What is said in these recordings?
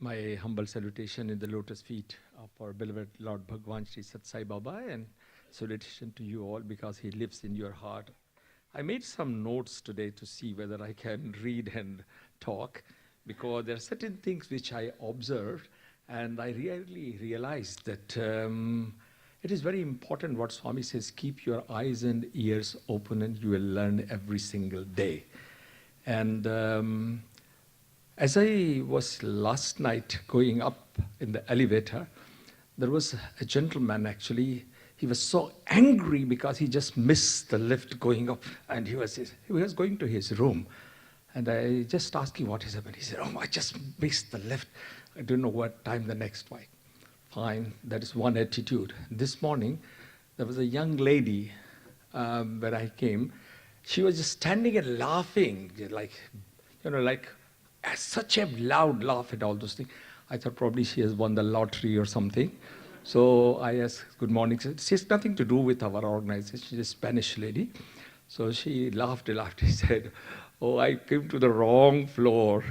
My humble salutation in the lotus feet of our beloved Lord Bhagwan Sri Sathya Baba, and salutation to you all because he lives in your heart. I made some notes today to see whether I can read and talk, because there are certain things which I observed, and I really realized that it is very important what Swami says, keep your eyes and ears open and you will learn every single day. And as I was last night going up in the elevator, there was a gentleman actually. He was so angry because he just missed the lift going up, and he was going to his room. And I just asked him what is happening. He said, "Oh, I just missed the lift. I don't know what time the next flight." Fine, that is one attitude. This morning, there was a young lady when I came. She was just standing and laughing, like such a loud laugh at all those things. I thought probably she has won the lottery or something. So I asked, "Good morning." She has nothing to do with our organization. She's a Spanish lady. So she laughed. She said, "Oh, I came to the wrong floor."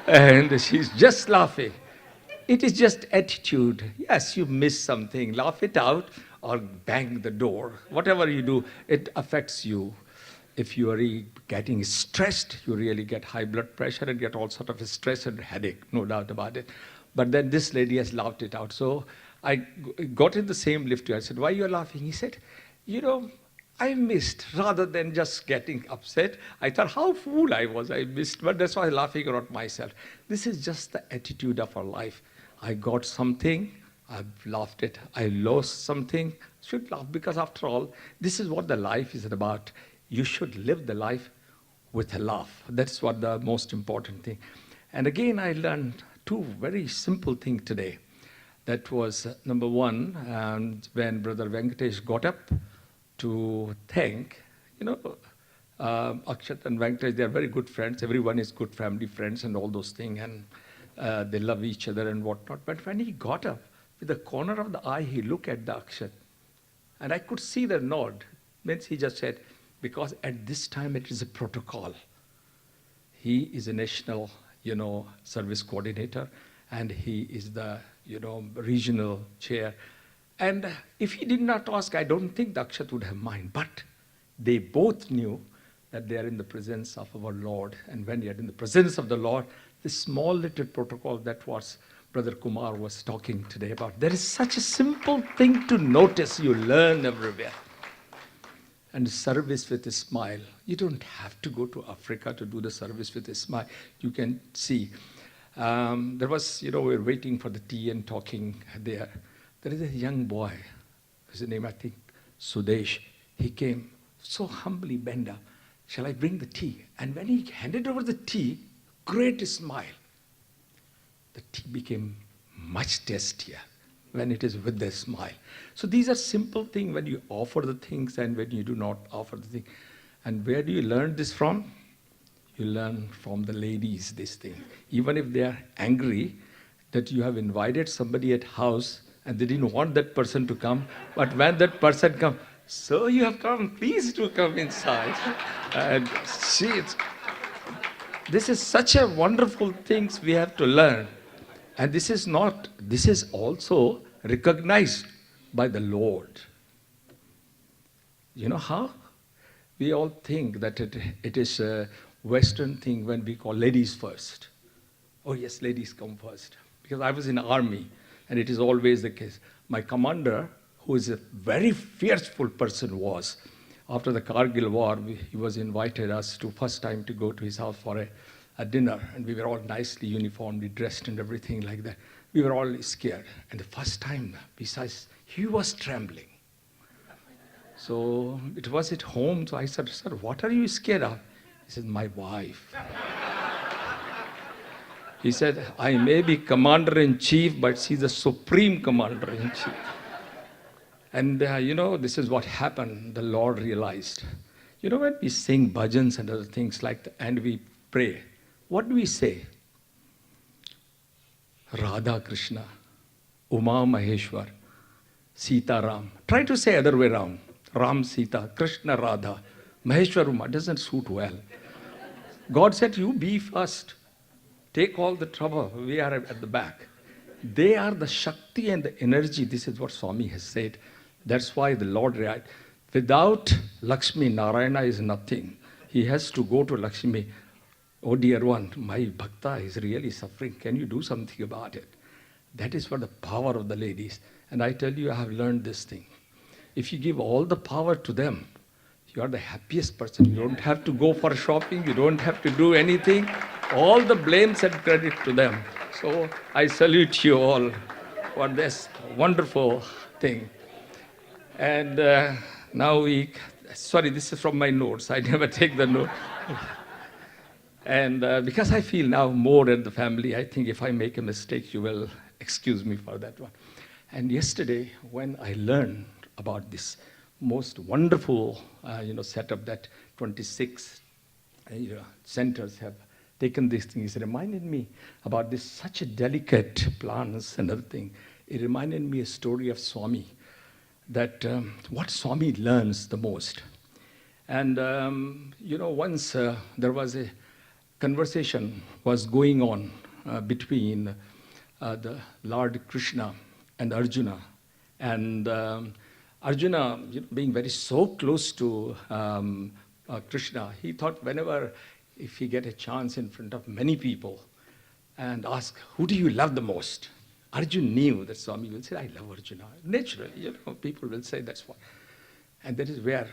And she's just laughing. It is just attitude. Yes, you miss something. Laugh it out or bang the door. Whatever you do, it affects you. If you are getting stressed, you really get high blood pressure and get all sort of stress and headache, no doubt about it. But then this lady has laughed it out. So I got in the same lift. I said, "Why are you laughing?" He said, "I missed." Rather than just getting upset, I thought how fool I was. I missed, but that's why I'm laughing about myself. This is just the attitude of our life. I got something, I've laughed it. I lost something, should laugh, because after all, this is what the life is about. You should live the life with a laugh. That's what the most important thing. And again, I learned two very simple things today. That was number one, when Brother Venkatesh got up to thank, Akshat and Venkatesh, they are very good friends. Everyone is good family friends and all those things, and they love each other and whatnot. But when he got up, with the corner of the eye, he looked at the Akshat, and I could see the nod. Means he just said, because at this time it is a protocol. He is a national, service coordinator, and he is the, regional chair. And if he did not ask, I don't think the Akshat would have mind. But they both knew that they are in the presence of our Lord. And when you are in the presence of the Lord, this small little protocol, that was Brother Kumar was talking today about. There is such a simple thing to notice, you learn everywhere. And service with a smile. You don't have to go to Africa to do the service with a smile. You can see. There was, we were waiting for the tea and talking there. There is a young boy, his name I think Sudesh. He came so humbly, bent down. "Shall I bring the tea?" And when he handed over the tea, great smile. The tea became much tastier when it is with the smile. So these are simple things when you offer the things and when you do not offer the thing. And where do you learn this from? You learn from the ladies, this thing. Even if they are angry that you have invited somebody at house and they didn't want that person to come, but when that person comes, "So you have come, please do come inside." And see, this is such a wonderful things we have to learn. And this is also recognized by the Lord. You know how? We all think that it is a Western thing when we call ladies first. Oh yes, ladies come first. Because I was in army, and it is always the case. My commander, who is a very fearful person, was, after the Kargil war, he was invited us to first time to go to his house for a dinner, and we were all nicely uniformly dressed and everything like that. We were all scared. And the first time, besides, he was trembling. So it was at home, so I said, "Sir, what are you scared of?" He said, "My wife." He said, "I may be commander-in-chief, but she's the supreme commander-in-chief." And this is what happened. The Lord realized. When we sing bhajans and other things like that, and we pray, what do we say? Radha Krishna, Uma Maheshwar, Sita Ram. Try to say other way around. Ram Sita, Krishna Radha, Maheshwar Uma. Doesn't suit well. God said, "You be first." take all the trouble. We are at the back. They are the Shakti and the energy. This is what Swami has said. That's why the Lord, without Lakshmi, Narayana is nothing. He has to go to Lakshmi. Oh dear one, my bhakta is really suffering. Can you do something about it? That is what the power of the ladies. And I tell you, I have learned this thing. If you give all the power to them, you are the happiest person. You don't have to go for shopping. You don't have to do anything. All the blames and credit to them. So I salute you all for this wonderful thing. And now sorry, this is from my notes. I never take the note. And because I feel now more in the family, I think if I make a mistake, you will excuse me for that one. And yesterday, when I learned about this most wonderful, setup that 26 centers have taken these things, it reminded me about this such a delicate plants and other thing. It reminded me a story of Swami, that what Swami learns the most. And once there was a conversation was going on between the Lord Krishna and Arjuna. And Arjuna, being very so close to Krishna, he thought if he get a chance in front of many people and ask, who do you love the most? Arjuna knew that Swami will say, I love Arjuna. Naturally, people will say that's what. And that is where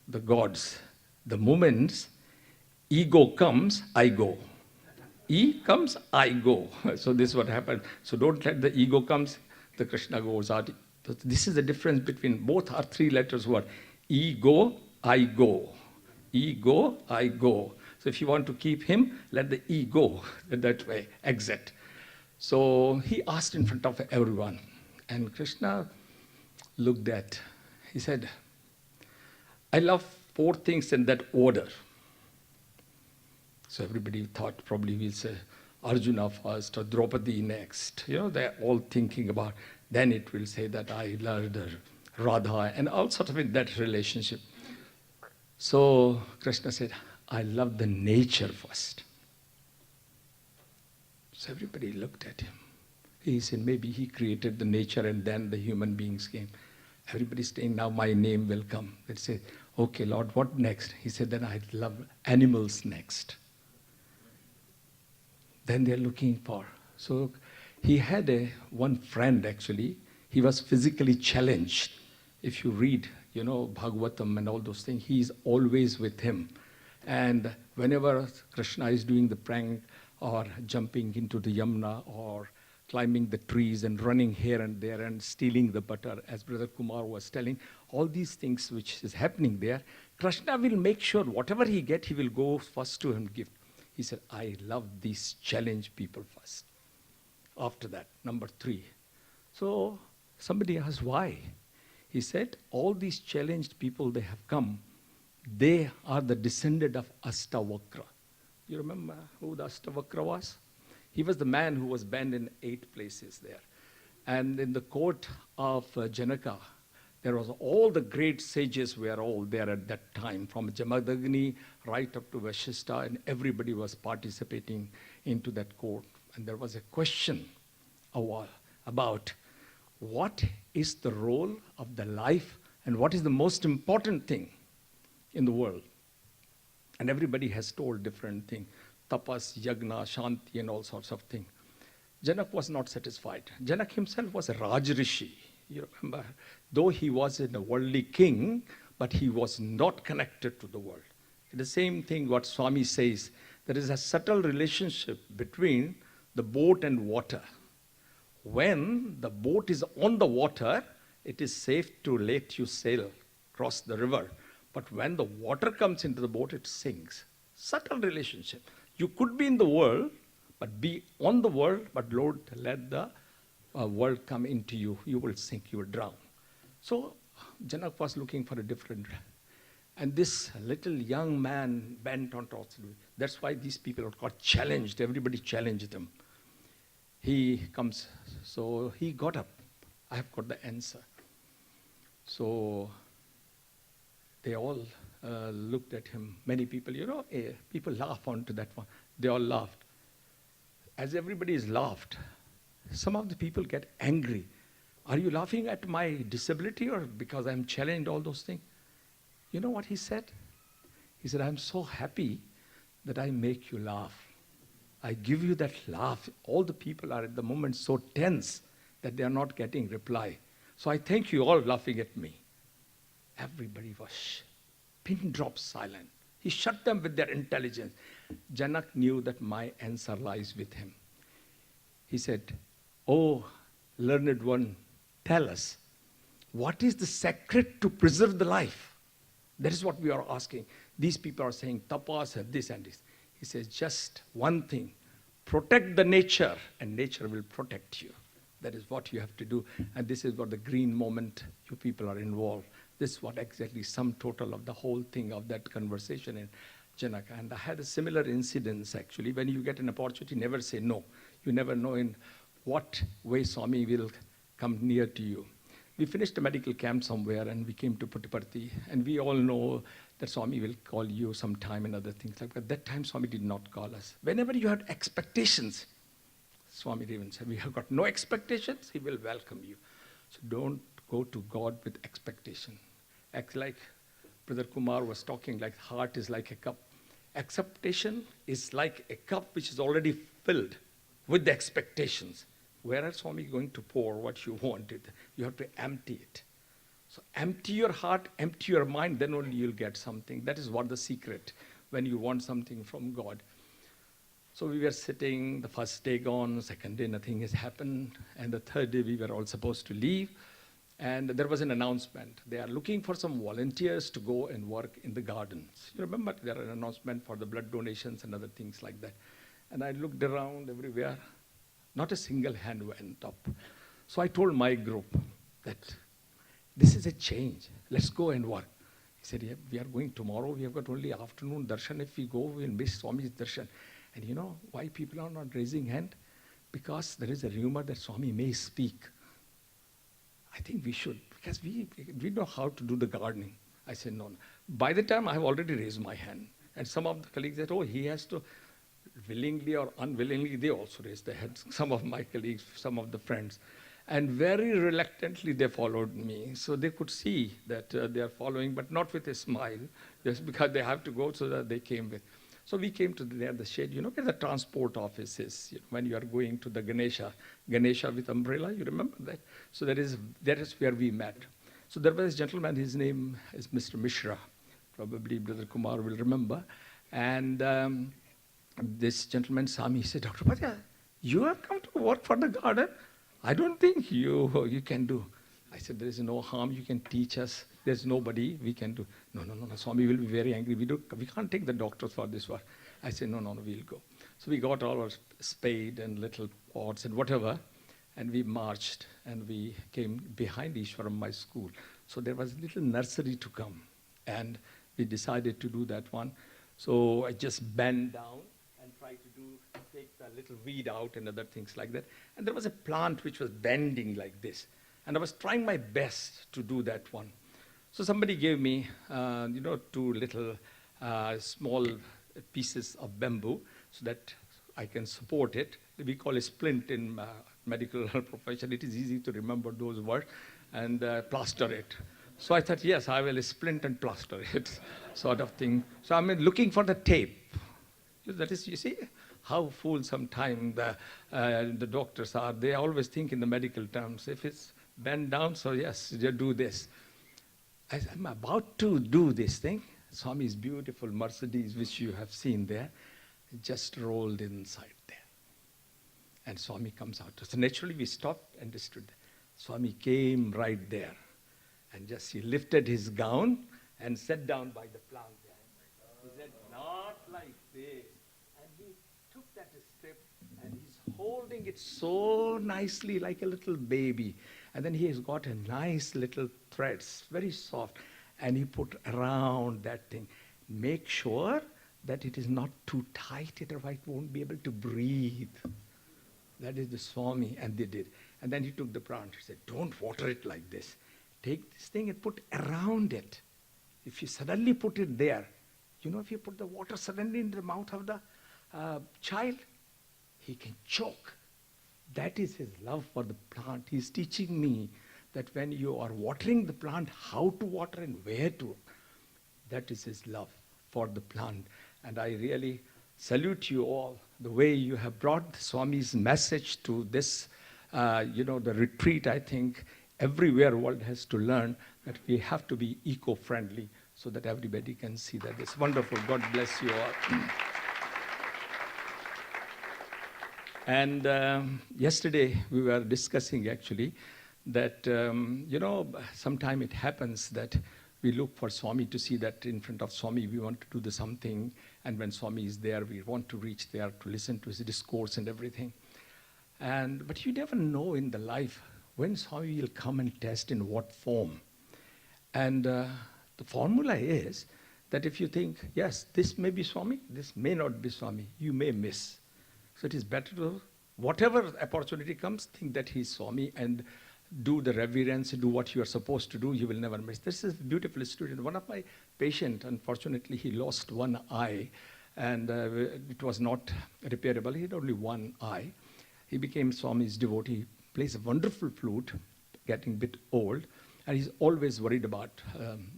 the gods, the moments ego comes, I go. E comes, I go. So this is what happened. So don't let the ego comes, the Krishna goes out. This is the difference between both our three letters word. Ego, I go. Ego, I go. So if you want to keep him, let the ego that way exit. So he asked in front of everyone. And Krishna looked at, he said, I love 4 things in that order. So everybody thought probably we'll say Arjuna first or Draupadi next. They're all thinking about, then it will say that I loved Radha and all sort of in that relationship. So Krishna said, I love the nature first. So everybody looked at him. He said, maybe he created the nature and then the human beings came. Everybody's saying, now my name will come. They say, okay, Lord, what next? He said, then I love animals next. Then they're looking for. So he had one friend actually. He was physically challenged. If you read, Bhagavatam and all those things, he's always with him. And whenever Krishna is doing the prank or jumping into the Yamuna or climbing the trees and running here and there and stealing the butter, as Brother Kumar was telling, all these things which is happening there, Krishna will make sure whatever he get, he will go first to him gift. He said, I love these challenge people first. After that, number 3. So somebody asked why. He said, all these challenged people, they have come. They are the descendant of Astavakra. You remember who the Astavakra was? He was the man who was banned in 8 places there. And in the court of Janaka, there was all the great sages were all there at that time, from Jamadagni right up to Vashishta, and everybody was participating into that court. And there was a question about what is the role of the life and what is the most important thing in the world. And everybody has told different things, tapas, yagna, shanti, and all sorts of things. Janak was not satisfied. Janak himself was a Rajrishi. You remember, though he was a worldly king, but he was not connected to the world. The same thing what Swami says, there is a subtle relationship between the boat and water. When the boat is on the water, it is safe to let you sail across the river. But when the water comes into the boat, it sinks. Subtle relationship. You could be in the world, but be on the world, but Lord, let the world come into you. You will sink, you will drown. So Janak was looking for a different. And this little young man bent on top. That's why these people got challenged. Everybody challenged him. He comes, so he got up. I have got the answer. So they all looked at him. Many people, people laugh onto that one. They all laughed. as everybody is laughed, some of the people get angry. Are you laughing at my disability or because I'm challenged, all those things? You know what he said? He said, I'm so happy that I make you laugh. I give you that laugh. All the people are at the moment so tense that they are not getting reply. So I thank you all laughing at me. Everybody was pin drop silent. He shut them with their intelligence. Janak knew that my answer lies with him. He said, oh, learned one, tell us, what is the secret to preserve the life? That is what we are asking. These people are saying tapas and this and this. He says, just one thing, protect the nature and nature will protect you. That is what you have to do. And this is what the green moment you people are involved. This is what exactly sum total of the whole thing of that conversation in Janaka. And I had a similar incident actually. When you get an opportunity, never say no. You never know in what way Swami will come near to you. We finished a medical camp somewhere and we came to Puttaparthi, and we all know that Swami will call you sometime and other things like that. That time Swami did not call us. Whenever you had expectations, Swami even said, we have got no expectations, he will welcome you. So don't go to God with expectation. Act like Brother Kumar was talking, like heart is like a cup. Acceptation is like a cup which is already filled with the expectations. Where are Swami going to pour what you wanted? You have to empty it. So empty your heart, empty your mind, then only you'll get something. That is what the secret, when you want something from God. So we were sitting, the first day gone, second day nothing has happened, and the third day we were all supposed to leave. And there was an announcement. They are looking for some volunteers to go and work in the gardens. You remember there are an announcement for the blood donations and other things like that. And I looked around everywhere. Not a single hand went up. So I told my group that this is a change. Let's go and work. He said, yeah, we are going tomorrow. We have got only afternoon darshan. If we go, we'll miss Swami's darshan. And you know why people are not raising hand? Because there is a rumor that Swami may speak. I think we should, because we know how to do the gardening. I said, no. By the time I have already raised my hand. And some of the colleagues said, oh, he has to, willingly or unwillingly, they also raised their hands. Some of my colleagues, some of the friends. And very reluctantly, they followed me. So they could see that they are following, but not with a smile, just because they have to go, so that they came with. So we came to the shade, you know where the transport office is, you know, when you are going to the Ganesha with umbrella, you remember that? So that is where we met. So there was a gentleman, his name is Mr. Mishra, probably Brother Kumar will remember. And this gentleman saw me, he said, Dr. Upadhyay, you have come to work for the garden? I don't think you can do. I said, there is no harm, you can teach us. There's nobody we can do. No, Swami will be very angry. We can't take the doctors for this work. I said, no, we'll go. So we got all our spade and little pots and whatever, and we marched, and we came behind Ishwaram, my school. So there was a little nursery to come, and we decided to do that one. So I just bent down and tried to take the little weed out and other things like that. And there was a plant which was bending like this. And I was trying my best to do that one. So somebody gave me, two little small pieces of bamboo so that I can support it. We call it splint in medical profession. It is easy to remember those words, and plaster it. So I thought, yes, I will splint and plaster it, sort of thing. So I'm looking for the tape. That is, you see, how fool sometimes the doctors are. They always think in the medical terms. If it's bent down, so yes, you do this. I'm about to do this thing. Swami's beautiful Mercedes, which you have seen there, just rolled inside there. And Swami comes out. So naturally we stopped and stood there. Swami came right there. And just he lifted his gown and sat down by the plant there. He said, not like this. And he took that strip and he's holding it so nicely like a little baby. And then he has got a nice little threads, very soft. And he put around that thing. Make sure that it is not too tight, otherwise it won't be able to breathe. That is the Swami, and they did. And then he took the plant. He said, don't water it like this. Take this thing and put around it. If you suddenly put it there, if you put the water suddenly in the mouth of the child, he can choke. That is his love for the plant. He's teaching me that when you are watering the plant, how to water and where to. That is his love for the plant. And I really salute you all, the way you have brought Swami's message to this, the retreat. I think everywhere world has to learn that we have to be eco-friendly so that everybody can see that. It's wonderful. God bless you all. And yesterday we were discussing actually that, sometime it happens that we look for Swami to see that in front of Swami we want to do something, and when Swami is there we want to reach there to listen to his discourse and everything. But you never know in the life when Swami will come and test in what form. And the formula is that if you think, yes, this may be Swami, this may not be Swami, you may miss. So it is better to, whatever opportunity comes, think that he's Swami and do the reverence, do what you are supposed to do, you will never miss. This is a beautiful student. One of my patients, unfortunately, he lost one eye, and it was not repairable. He had only one eye. He became Swami's devotee, plays a wonderful flute, getting a bit old, and he's always worried about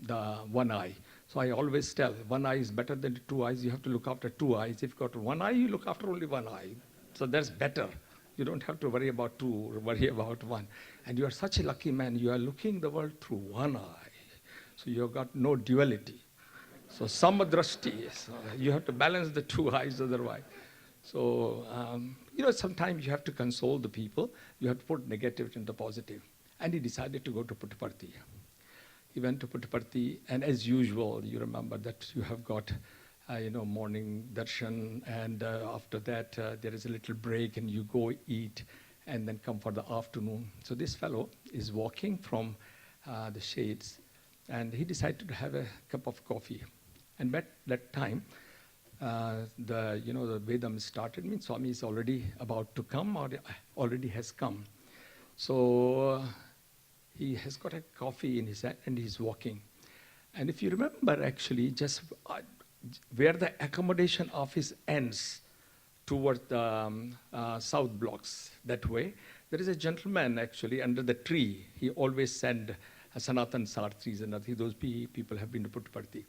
the one eye. So I always tell, one eye is better than two eyes. You have to look after two eyes. If you've got one eye, you look after only one eye. So that's better. You don't have to worry about two, or worry about one. And you are such a lucky man. You are looking the world through one eye. So you've got no duality. So samadrashti. So you have to balance the two eyes otherwise. So, sometimes you have to console the people. You have to put negative into positive. And he decided to go to Puttaparthi. He went to Puttaparthi, and as usual, you remember that you have got, morning darshan, and after that, there is a little break, and you go eat, and then come for the afternoon. So this fellow is walking from the shades, and he decided to have a cup of coffee. And at that time, the Vedam started, means Swami is already about to come or already has come. So he has got a coffee in his hand and he's walking. And if you remember actually, just where the accommodation office ends towards the south blocks that way, there is a gentleman actually under the tree. He always send Sanatan Sartris and those people have been to Puttaparthi.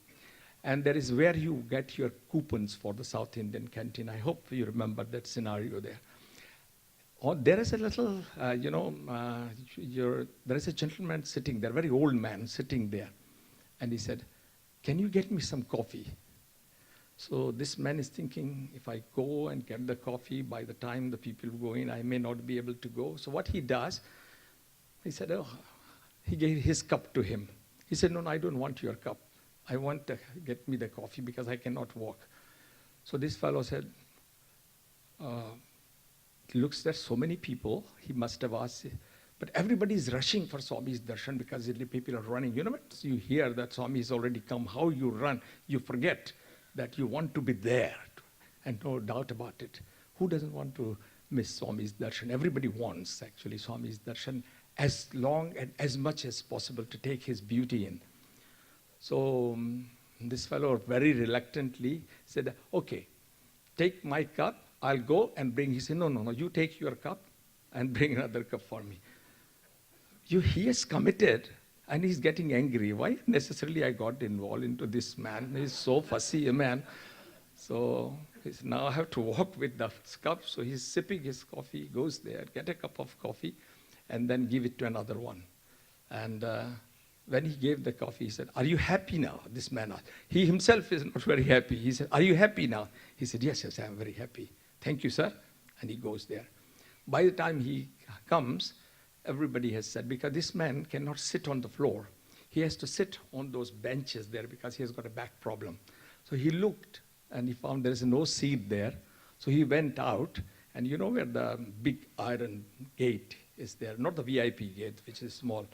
And there is where you get your coupons for the South Indian canteen. I hope you remember that scenario there. There is a little, there is a gentleman sitting there, very old man sitting there. And he said, can you get me some coffee? So this man is thinking, if I go and get the coffee, by the time the people go in, I may not be able to go. So what he does, he said, he gave his cup to him. He said, no, I don't want your cup. I want to get me the coffee because I cannot walk. So this fellow said, looks, there's so many people, he must have asked, but everybody is rushing for Swami's darshan because the people are running. You know what? You hear that Swami has already come, how you run, you forget that you want to be there. And no doubt about it. Who doesn't want to miss Swami's darshan? Everybody wants actually Swami's darshan as long and as much as possible to take his beauty in. So this fellow very reluctantly said, okay, take my cup, I'll go and bring. He said, no, you take your cup and bring another cup for me. He is committed and he's getting angry. Why necessarily I got involved into this man? He's so fussy a man. So he said, now I have to walk with the cup. So he's sipping his coffee, goes there, get a cup of coffee, and then give it to another one. And when he gave the coffee, he said, are you happy now? This man asked. He himself is not very happy. He said, are you happy now? He said, yes, I am very happy. Thank you, sir. And he goes there. By the time he comes, everybody has said, because this man cannot sit on the floor. He has to sit on those benches there because he has got a back problem. So he looked and he found there is no seat there. So he went out, and you know where the big iron gate is there, not the VIP gate, which is small.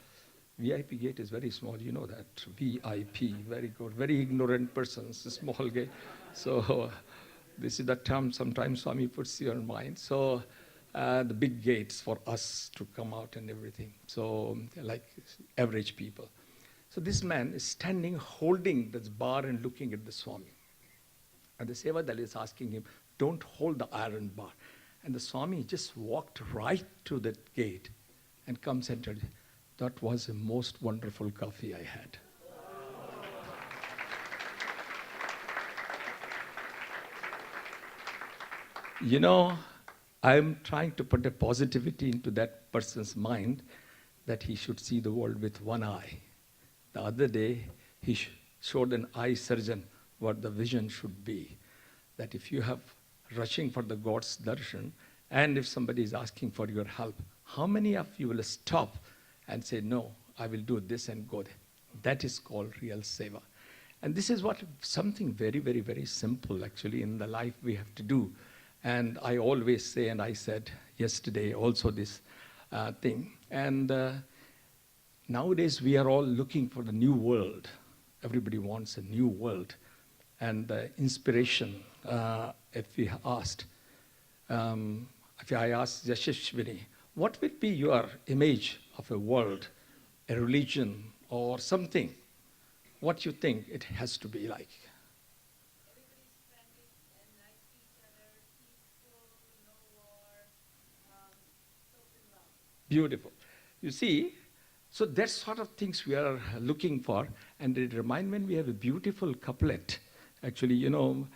VIP gate is very small, you know that. VIP, very good, very ignorant persons, a small gate. So this is the term sometimes Swami puts in your mind. So the big gates for us to come out and everything. So like average people. So this man is standing, holding this bar and looking at the Swami. And the Sevadal is asking him, don't hold the iron bar. And the Swami just walked right to that gate and comes and told, that was the most wonderful coffee I had. You know, I'm trying to put a positivity into that person's mind that he should see the world with one eye. The other day, he showed an eye surgeon what the vision should be. That if you have rushing for the God's darshan, and if somebody is asking for your help, how many of you will stop and say, no, I will do this and go there? That is called real seva. And this is what something very, very, very simple actually in the life we have to do. And I always say, and I said yesterday also this thing, and nowadays we are all looking for the new world. Everybody wants a new world. And the inspiration, if we asked, if I asked Yashashwini, what would be your image of a world, a religion, or something? What you think it has to be like? Everybody's friendly and nice to each other, peaceful, no war, open love. Beautiful. You see, so that sort of things we are looking for. And it reminds me, we have a beautiful couplet. Actually, you know,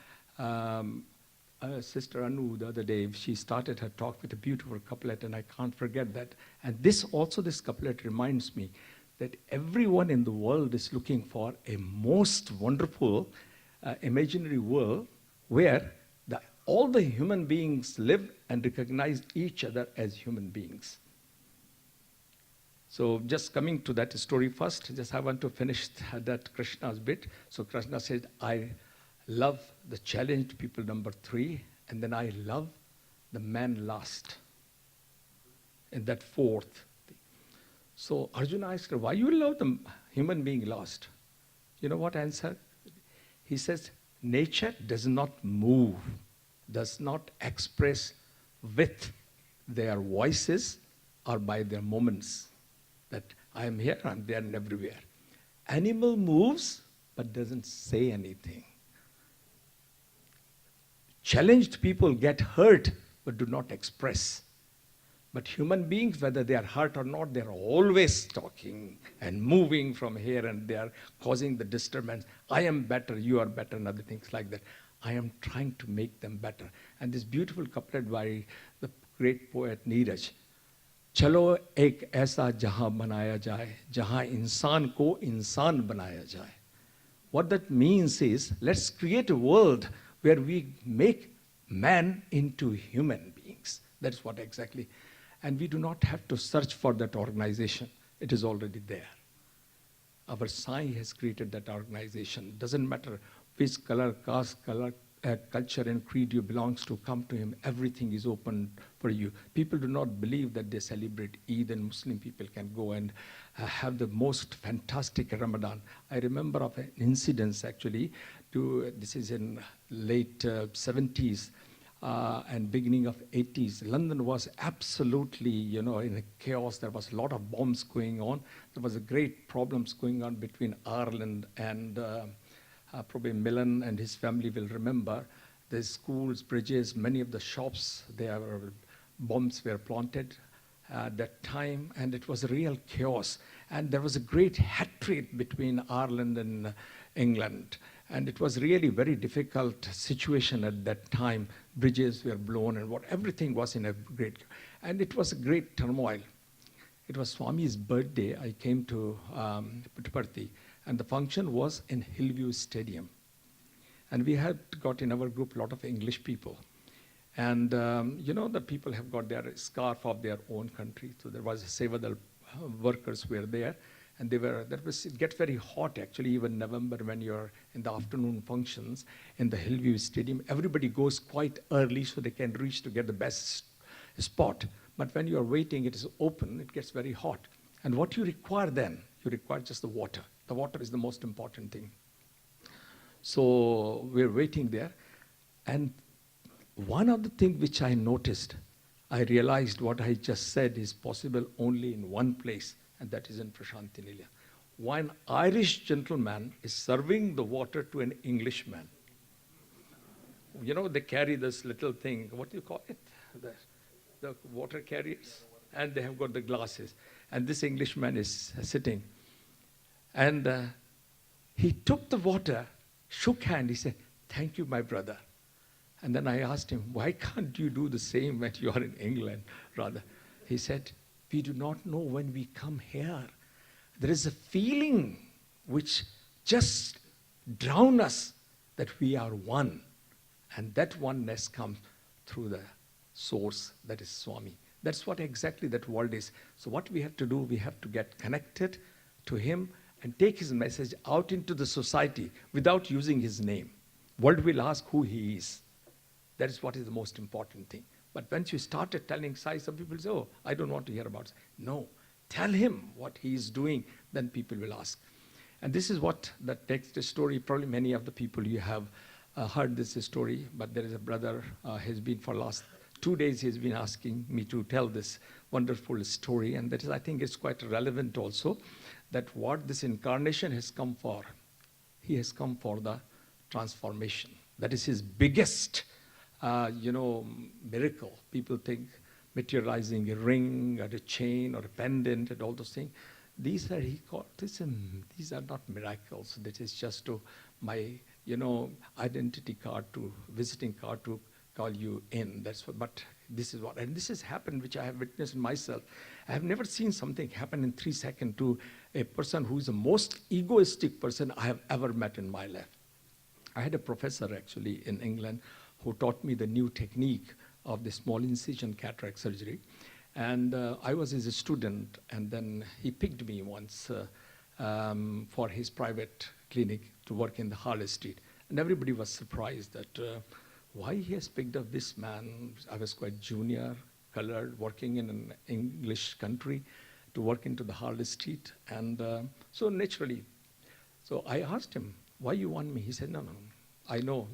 Sister Anu, the other day, she started her talk with a beautiful couplet, and I can't forget that. And this couplet reminds me that everyone in the world is looking for a most wonderful imaginary world where all the human beings live and recognize each other as human beings. So just coming to that story first, just I want to finish that Krishna's bit. So Krishna said, I love the challenged people, number 3, and then I love the man last. And that 4th thing. So Arjuna asked her, why you love the human being last? You know what answer? He says, nature does not move, does not express with their voices or by their moments. That I am here, I'm there and everywhere. Animal moves but doesn't say anything. Challenged people get hurt but do not express. But human beings, whether they are hurt or not, they're always talking and moving from here and there, causing the disturbance. I am better, you are better, and other things like that. I am trying to make them better. And this beautiful couplet by the great poet Neeraj. Chalo ek aisa jahan banaya jaye, jahan insan ko insan banaya jaye. What that means is, let's create a world where we make man into human beings. That's what exactly. And we do not have to search for that organization. It is already there. Our Sai has created that organization. Doesn't matter which color, caste, culture and creed you belongs to, come to him. Everything is open for you. People do not believe that they celebrate Eid and Muslim people can go and have the most fantastic Ramadan. I remember of an incident actually, this is in late 70s and beginning of 80s. London was absolutely, in a chaos. There was a lot of bombs going on. There was a great problems going on between Ireland and probably Millen and his family will remember. The schools, bridges, many of the shops, bombs were planted at that time, and it was a real chaos. And there was a great hatred between Ireland and England. And it was really very difficult situation at that time. Bridges were blown and everything was in a great, and it was a great turmoil. It was Swami's birthday. I came to Puttaparthi, and the function was in Hillview Stadium. And we had got in our group a lot of English people. And the people have got their scarf of their own country. So there was Sevadal workers were there. And it gets very hot actually, even November when you're in the afternoon functions in the Hillview Stadium. Everybody goes quite early so they can reach to get the best spot. But when you're waiting, it is open, it gets very hot. And what you require then, you require just the water. The water is the most important thing. So we're waiting there. And one of the things which I noticed, I realized what I just said is possible only in one place, and that is in Prashanti Nilaya. One Irish gentleman is serving the water to an Englishman. they carry this little thing, what do you call it? The water carriers. And they have got the glasses. And this Englishman is sitting. And he took the water, shook hand, he said, "Thank you, my brother." And then I asked him, "Why can't you do the same when you are in England, rather?" He said, "We do not know when we come here. There is a feeling which just drowns us that we are one. And that oneness comes through the source, that is Swami." That's what exactly that world is. So what we have to do, we have to get connected to him and take his message out into the society without using his name. World will ask who he is. That is what is the most important thing. But once you started telling Sai, some people say, "Oh, I don't want to hear about it." No, tell him what he is doing, then people will ask. And this is what that next story, probably many of the people you have heard this story, but there is a brother, has been for last 2 days, he's been asking me to tell this wonderful story. And that is, I think it's quite relevant also, that what this incarnation has come for. He has come for the transformation. That is his biggest, miracle. People think materializing a ring or a chain or a pendant and all those things. These are not miracles. This is just to my, identity card, to visiting card to call you in. That's what. But this is what, and this has happened, which I have witnessed myself. I have never seen something happen in 3 seconds to a person who is the most egoistic person I have ever met in my life. I had a professor actually in England who taught me the new technique of the small incision cataract surgery. And I was his student, and then he picked me once for his private clinic to work in the Harley Street. And everybody was surprised that why he has picked up this man. I was quite junior, colored, working in an English country, to work into the Harley Street. And so naturally, so I asked him, "Why you want me?" He said, no, I know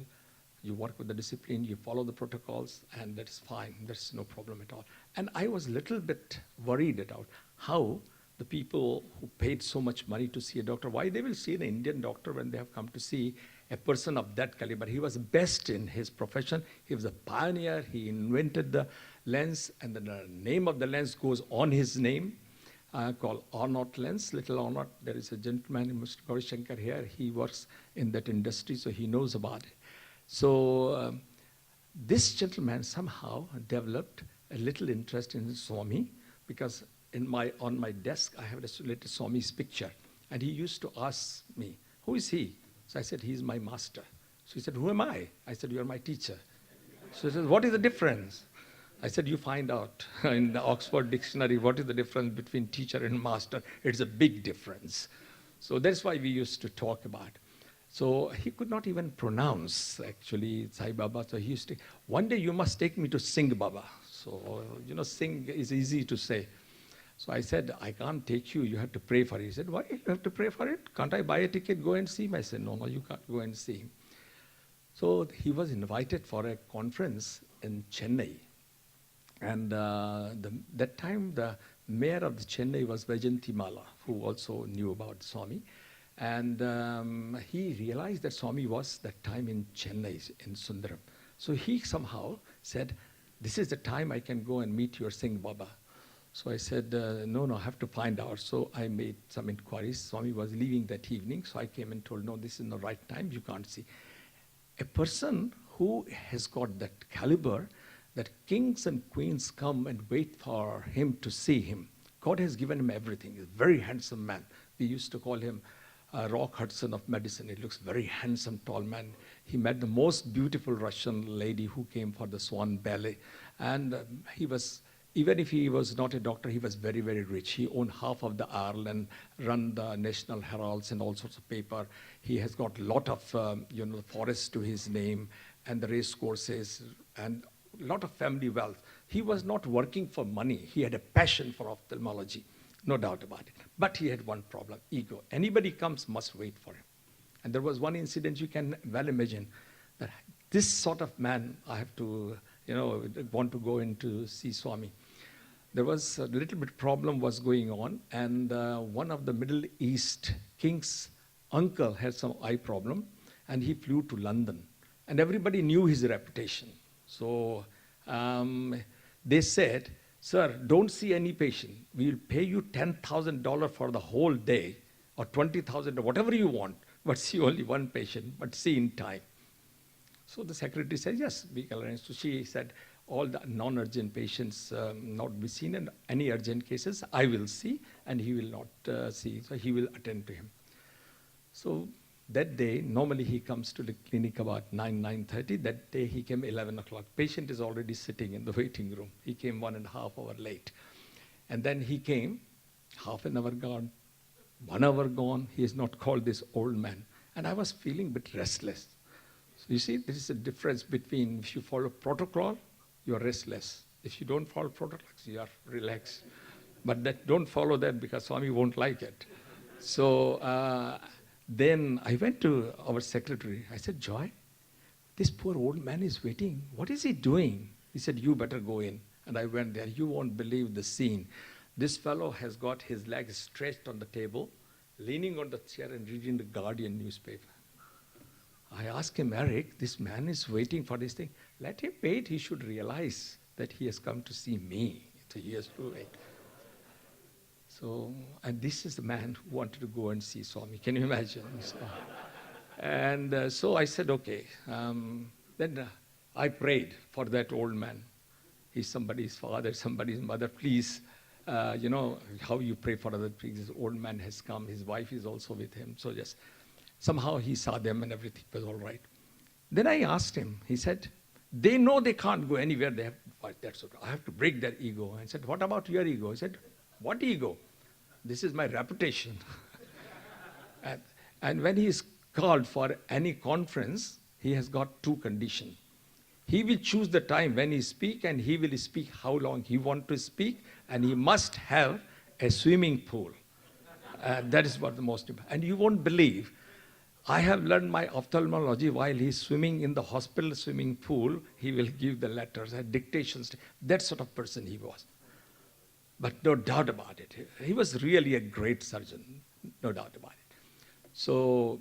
you work with the discipline, you follow the protocols, and that's fine. There's no problem at all. And I was a little bit worried about how the people who paid so much money to see a doctor, why they will see an Indian doctor when they have come to see a person of that caliber. He was best in his profession. He was a pioneer. He invented the lens, and the name of the lens goes on his name, called Arnott lens, little Arnott. There is a gentleman, Mr. Gauri Shankar here. He works in that industry, so he knows about it. So this gentleman somehow developed a little interest in Swami, because on my desk I have a latest Swami's picture, and he used to ask me, "Who is he?" So I said, "He is my master." So he said, "Who am I?" I said, "You are my teacher." So he said, "What is the difference?" I said, "You find out in the Oxford Dictionary what is the difference between teacher and master. It's a big difference." So that's why we used to talk about it. So he could not even pronounce, actually, Sai Baba. So he used to, "One day you must take me to Singh Baba." So, Singh is easy to say. So I said, "I can't take you. You have to pray for it." He said, "Why you have to pray for it? Can't I buy a ticket, go and see him?" I said, no, you can't go and see him. So he was invited for a conference in Chennai. And that time, the mayor of Chennai was Vajantimala, who also knew about Swami. And he realized that Swami was that time in Chennai, in Sundaram. So he somehow said, "This is the time I can go and meet your Singh Baba." So I said, no, I have to find out. So I made some inquiries. Swami was leaving that evening, so I came and told, "No, this is the right time, you can't see." A person who has got that caliber, that kings and queens come and wait for him to see him. God has given him everything. He's a very handsome man. We used to call him Rock Hudson of medicine. He looks very handsome, tall man. He met the most beautiful Russian lady who came for the Swan Ballet. And he was, even if he was not a doctor, he was very, very rich. He owned half of the Ireland, run the National Heralds and all sorts of paper. He has got a lot of, forests to his name, and the race courses, and a lot of family wealth. He was not working for money. He had a passion for ophthalmology, no doubt about it. But he had one problem, ego. Anybody comes must wait for him. And there was one incident you can well imagine, that this sort of man, I have to, want to go in to see Swami. There was a little bit problem was going on, and one of the Middle East king's uncle had some eye problem, and he flew to London. And everybody knew his reputation. So they said, sir, don't see any patient. We'll pay you $10,000 for the whole day, or 20,000, or whatever you want, but see only one patient, but see in time. So the secretary said, yes, we can arrange. So she said, all the non-urgent patients not be seen, and any urgent cases I will see, and he will not see. So he will attend to him. So that day, normally he comes to the clinic about 9:30. That day he came 11 o'clock. Patient is already sitting in the waiting room. He came 1.5 hours late. And then he came, half an hour gone, 1 hour gone. He has not called this old man. And I was feeling a bit restless. So you see, there is a difference between if you follow protocol, you are restless. If you don't follow protocols, you are relaxed. But don't follow that because Swami won't like it. So then I went to our secretary. I said, Joy, this poor old man is waiting. What is he doing? He said, you better go in. And I went there. You won't believe the scene. This fellow has got his legs stretched on the table, leaning on the chair and reading the Guardian newspaper. I asked him, Eric, this man is waiting for this thing. Let him wait. He should realize that he has come to see me. So he has to wait. So, and this is the man who wanted to go and see Swami. Can you imagine? So, and so I said, okay. Then I prayed for that old man. He's somebody's father, somebody's mother. Please, you know how you pray for other people. This old man has come. His wife is also with him. So just somehow he saw them and everything was all right. Then I asked him. He said, they know they can't go anywhere. They have to fight. That's okay. I have to break their ego. I said, what about your ego? He said, what ego? This is my reputation. and when he is called for any conference, he has got two conditions. He will choose the time when he speak, and he will speak how long he want to speak, and he must have a swimming pool. That is what the most important. And you won't believe, I have learned my ophthalmology while he's swimming in the hospital swimming pool. He will give the letters and dictations. That sort of person he was. But no doubt about it. He was really a great surgeon, no doubt about it. So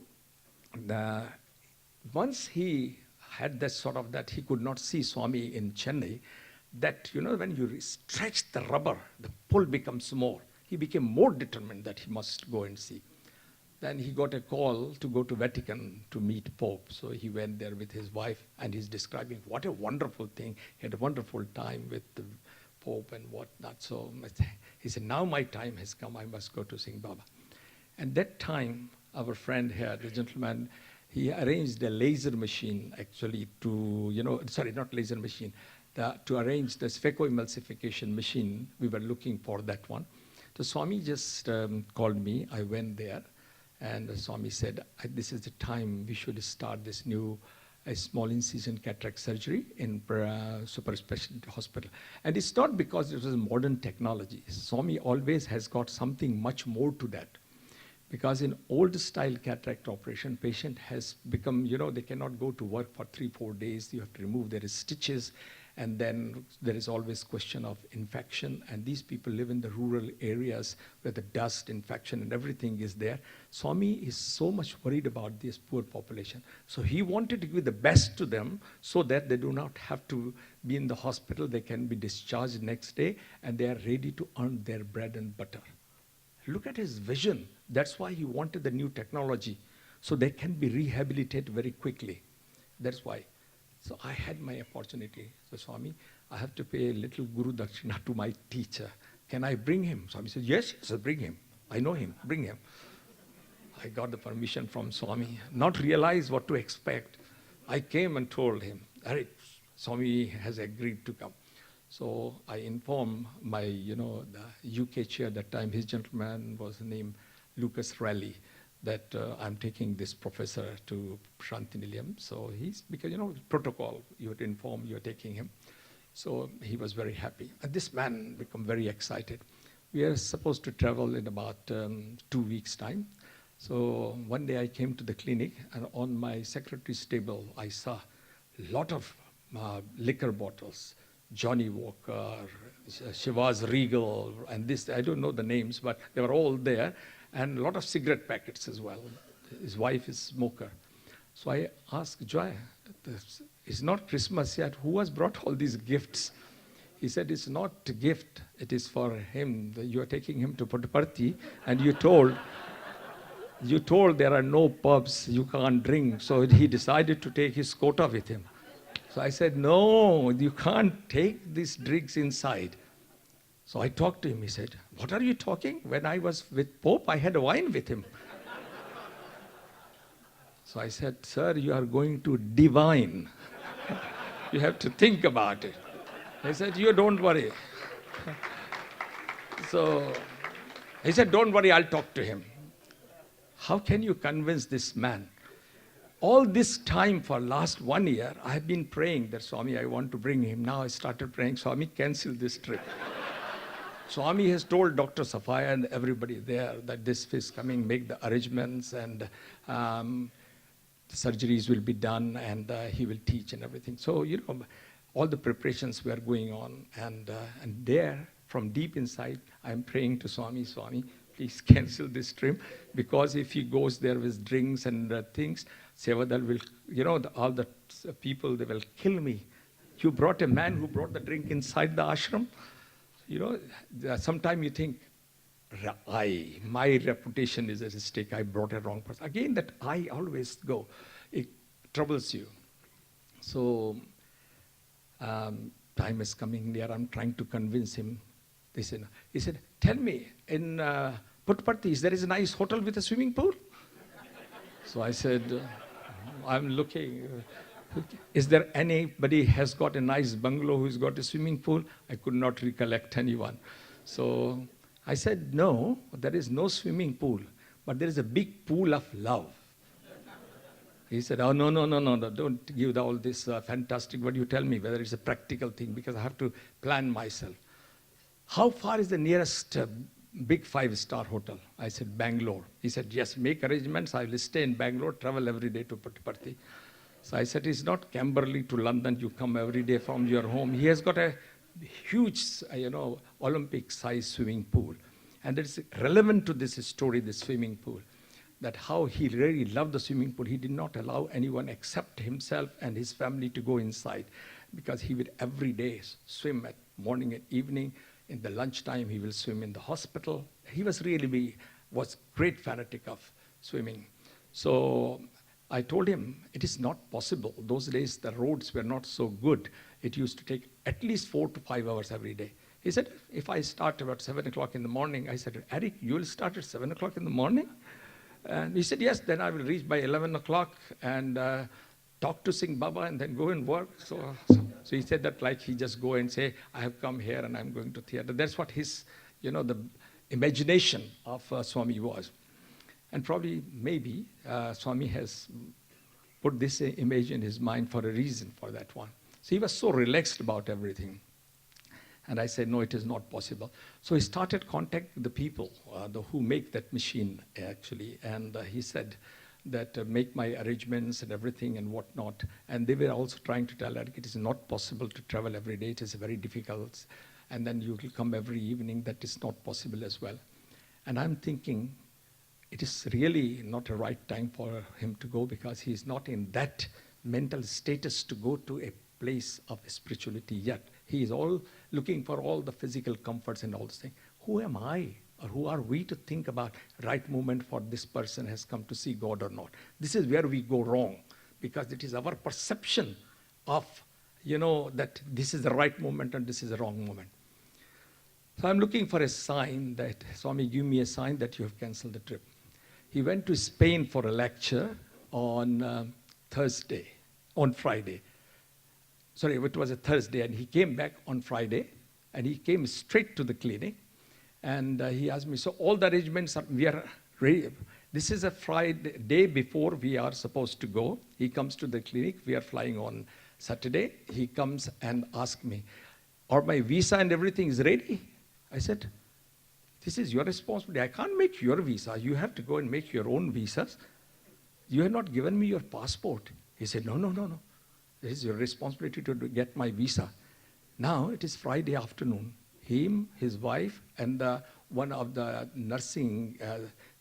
once he had that sort of that he could not see Swami in Chennai, that, you know, when you stretch the rubber, the pull becomes more. He became more determined that he must go and see. Then he got a call to go to Vatican to meet Pope. So he went there with his wife, and he's describing what a wonderful thing. He had a wonderful time with the Pope and whatnot. So he said, now my time has come. I must go to Singh Baba. And that time, our friend here, the gentleman, he arranged a laser machine actually to, you know, sorry, not laser machine, to arrange the sphecoemulsification machine. We were looking for that one. So Swami just called me. I went there, and Swami said, this is the time we should start this new a small incision cataract surgery in super specialty hospital. And it's not because it was modern technology. Swami always has got something much more to that. Because in old style cataract operation, patient has become, you know, they cannot go to work for 3-4 days. You have to remove their stitches. And then there is always question of infection. And these people live in the rural areas where the dust, infection, and everything is there. Swami is so much worried about this poor population. So he wanted to give the best to them so that they do not have to be in the hospital. They can be discharged next day, and they are ready to earn their bread and butter. Look at his vision. That's why he wanted the new technology, so they can be rehabilitated very quickly. That's why. So I had my opportunity. So Swami, I have to pay a little Guru Dakshina to my teacher. Can I bring him? Swami said, yes, yes, bring him. I know him, bring him. I got the permission from Swami, not realize what to expect. I came and told him, Eric, Swami has agreed to come. So I informed my, you know, the UK chair at that time, his gentleman was named Lucas Raleigh, that I'm taking this professor to Shantiniliyam. So he's, because, you know, protocol, you would inform you're taking him. So he was very happy. And this man became very excited. We are supposed to travel in about 2 weeks' time. So one day I came to the clinic, and on my secretary's table, I saw a lot of liquor bottles, Johnny Walker, Chivas Regal, and this, I don't know the names, but they were all there, and a lot of cigarette packets as well. His wife is a smoker. So I asked Joy, it's not Christmas yet. Who has brought all these gifts? He said, it's not a gift. It is for him. You are taking him to Puttaparthi, and you told there are no pubs, you can't drink. So he decided to take his quota with him. So I said, no, you can't take these drinks inside. So I talked to him. He said, what are you talking? When I was with Pope, I had wine with him. So I said, sir, you are going to divine. You have to think about it. He said, you don't worry. So he said, don't worry, I'll talk to him. How can you convince this man? All this time for last 1 year, I have been praying that, Swami, I want to bring him. Now I started praying, Swami, cancel this trip. Swami has told Dr. Sathya and everybody there that this is coming, make the arrangements, and the surgeries will be done, and he will teach and everything. So, all the preparations were going on, and there, from deep inside, I'm praying to Swami, Swami, please cancel this trip, because if he goes there with drinks and things, Sevadal will, all the people, they will kill me. You brought a man who brought the drink inside the ashram. Sometimes you think, my reputation is at stake. I brought a wrong person. Again, that I always go. It troubles you. So, time is coming near. I'm trying to convince him. He said, tell me, in Puttaparthi, there is a nice hotel with a swimming pool? So I said, I'm looking. Is there anybody has got a nice bungalow who's got a swimming pool? I could not recollect anyone. So I said, no, there is no swimming pool, but there is a big pool of love. He said, oh, no, don't give all this fantastic, what you tell me, whether it's a practical thing, because I have to plan myself. How far is the nearest big 5-star hotel? I said, Bangalore. He said, yes, make arrangements. I will stay in Bangalore, travel every day to Puttaparthi. So I said, it's not Camberley to London. You come every day from your home. He has got a huge, Olympic-sized swimming pool. And it's relevant to this story, this swimming pool, that how he really loved the swimming pool. He did not allow anyone except himself and his family to go inside, because he would every day swim at morning and evening. In the lunchtime, he will swim in the hospital. He was great fanatic of swimming. So I told him, it is not possible. Those days, the roads were not so good. It used to take at least 4 to 5 hours every day. He said, if I start about 7 o'clock in the morning, I said, Eric, you will start at 7 o'clock in the morning? And he said, yes, then I will reach by 11 o'clock and talk to Singh Baba and then go and work. So he said that like he just go and say, I have come here and I'm going to theater. That's what his, the imagination of Swami was. And probably, maybe, Swami has put this image in his mind for a reason for that one. So he was so relaxed about everything. And I said, no, it is not possible. So he started contacting the people who make that machine, actually. And he said that make my arrangements and everything and whatnot. And they were also trying to tell Eric, it is not possible to travel every day. It is very difficult. And then you will come every evening. That is not possible as well. And I'm thinking, it is really not a right time for him to go, because he is not in that mental status to go to a place of spirituality yet. He is all looking for all the physical comforts and all those things. Who am I, or who are we to think about right moment for this person has come to see God or not? This is where we go wrong, because it is our perception of, that this is the right moment and this is the wrong moment. So I'm looking for a sign that, Swami, give me a sign that you have canceled the trip. He went to Spain for a lecture on Friday. Sorry, it was a Thursday, and he came back on Friday, and he came straight to the clinic, and he asked me, so all the arrangements, we are ready. This is a Friday, day before we are supposed to go. He comes to the clinic, we are flying on Saturday. He comes and asks me, are my visa and everything is ready? I said, this is your responsibility. I can't make your visa. You have to go and make your own visas. You have not given me your passport. He said, no. It is your responsibility to get my visa. Now it is Friday afternoon. Him, his wife, and one of the nursing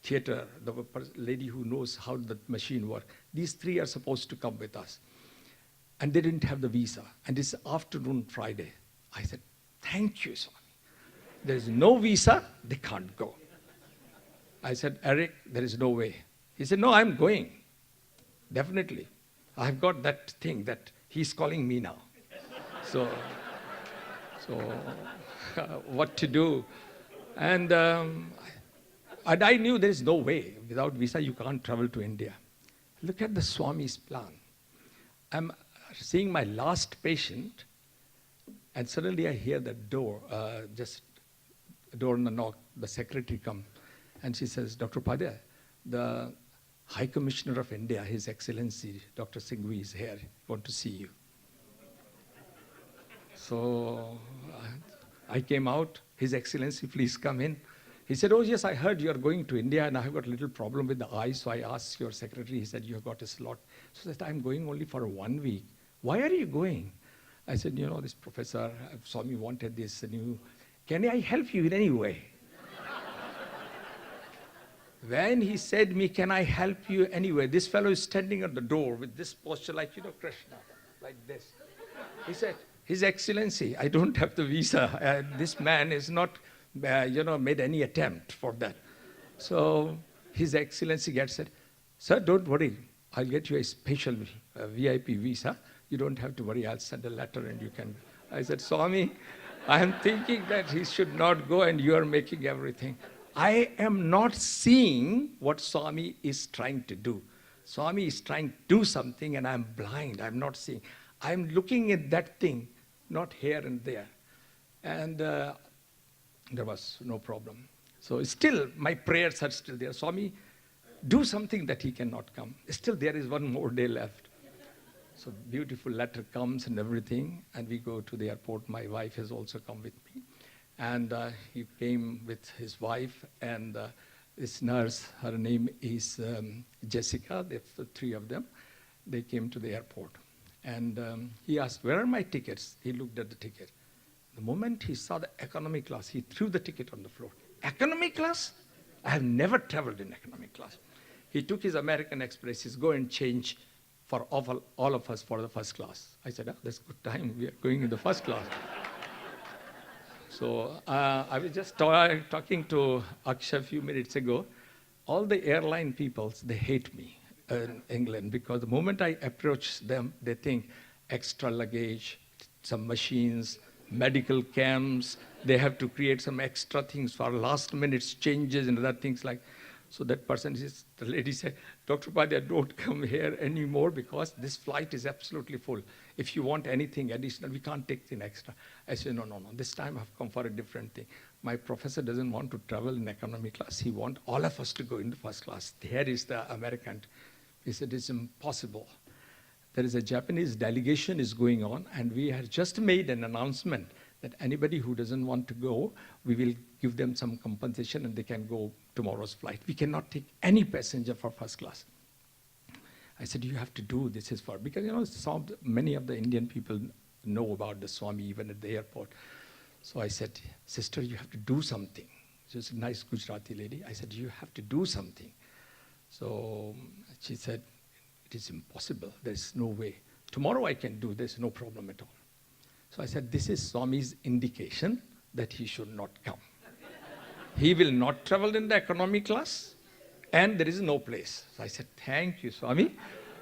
theater, the lady who knows how the machine works. These three are supposed to come with us. And they didn't have the visa. And it's afternoon Friday. I said, thank you, Swami. There is no visa, they can't go. I said, Eric, there is no way. He said, no, I'm going. Definitely. I've got that thing that he's calling me now. So what to do? And I knew there is no way. Without visa, you can't travel to India. Look at the Swami's plan. I'm seeing my last patient, and suddenly I hear the door, just the door on the knock, the secretary come, and she says, Dr. Upadhyay, the High Commissioner of India, His Excellency, Dr. Singhvi is here, want to see you. So I came out, His Excellency, please come in. He said, oh yes, I heard you are going to India and I have got a little problem with the eye, so I asked your secretary, he said, you have got a slot. So I said, I'm going only for 1 week. Why are you going? I said, you know, this professor, Swami wanted this new, can I help you in any way? When he said me, can I help you anyway? This fellow is standing at the door with this posture like, you know, Krishna, like this. He said, His Excellency, I don't have the visa. This man is not, made any attempt for that. So His Excellency gets said, sir, don't worry. I'll get you a special VIP visa. You don't have to worry. I'll send a letter and you can. I said, Swami, I am thinking that he should not go and you are making everything. I am not seeing what Swami is trying to do. Swami is trying to do something and I'm blind. I'm not seeing. I'm looking at that thing, not here and there. And there was no problem. So still, my prayers are still there. Swami, do something that he cannot come. Still, there is one more day left. So beautiful letter comes and everything, and we go to the airport. My wife has also come with me. And he came with his wife and this nurse, her name is Jessica, the three of them. They came to the airport. And he asked, where are my tickets? He looked at the ticket. The moment he saw the economy class, he threw the ticket on the floor. Economy class? I have never traveled in economy class. He took his American Express, he says, go and change for all of us for the first class. I said, that's good time, we are going in the first class. So I was just talking to Akshay a few minutes ago. All the airline people, they hate me in England because the moment I approach them, they think extra luggage, some machines, medical camps, they have to create some extra things for last minute changes and other things like. So that person, the lady said, Dr. Upadhyay, don't come here anymore because this flight is absolutely full. If you want anything additional, we can't take anything extra. I said, no. This time I've come for a different thing. My professor doesn't want to travel in economy class. He wants all of us to go in the first class. Here is the American. He said, it's impossible. There is a Japanese delegation is going on, and we have just made an announcement that anybody who doesn't want to go, we will give them some compensation and they can go tomorrow's flight. We cannot take any passenger for first class. I said, you have to do this is for, because many of the Indian people know about the Swami even at the airport. So I said, sister, you have to do something. She was a nice Gujarati lady. I said, you have to do something. So she said, it is impossible. There's no way. Tomorrow I can do this, no problem at all. So I said, this is Swami's indication that he should not come. He will not travel in the economy class, and there is no place. So I said, thank you, Swami.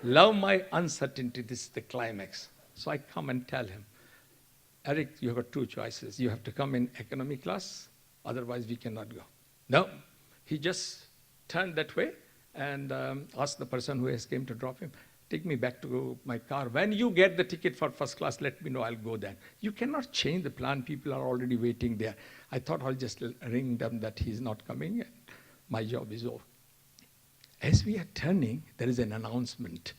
Love my uncertainty. This is the climax. So I come and tell him, Eric, you have got two choices. You have to come in economy class, otherwise we cannot go. No. He just turned that way and asked the person who has came to drop him, take me back to my car. When you get the ticket for first class, let me know, I'll go then. You cannot change the plan. People are already waiting there. I thought I'll just ring them that he's not coming. My job is over. As we are turning, there is an announcement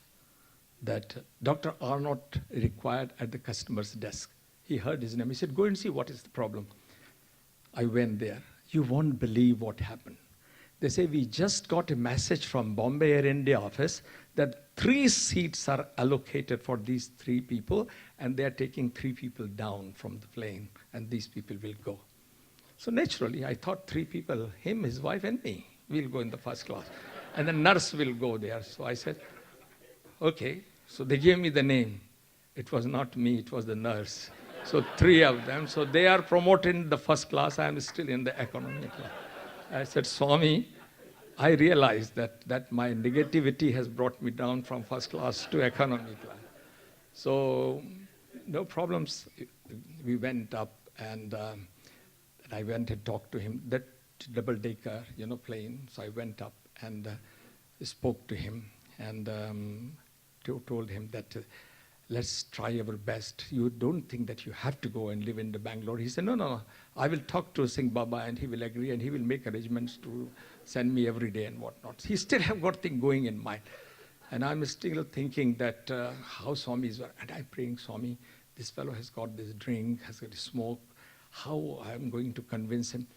that Dr. Arnott required at the customer's desk. He heard his name. He said, go and see what is the problem. I went there. You won't believe what happened. They say, we just got a message from Bombay Air India office that 3 seats are allocated for these 3 people, and they're taking 3 people down from the plane, and these people will go. So naturally, I thought 3 people, him, his wife, and me. we'll go in the first class. And the nurse will go there. So I said, okay. So they gave me the name. It was not me, it was the nurse. So 3 of them. So they are promoted in the first class. I am still in the economy class. I said, Swami, I realized that my negativity has brought me down from first class to economy class. So no problems. We went up and I went and talked to him. That double-decker, plane. So I went up and spoke to him and told him that let's try our best. You don't think that you have to go and live in the Bangalore. He said, no. I will talk to Singh Baba and he will agree and he will make arrangements to send me every day and whatnot. He still have got thing going in mind. And I'm still thinking that how Swami is, and I'm praying, Swami, this fellow has got this drink, has got this smoke. How I'm going to convince him?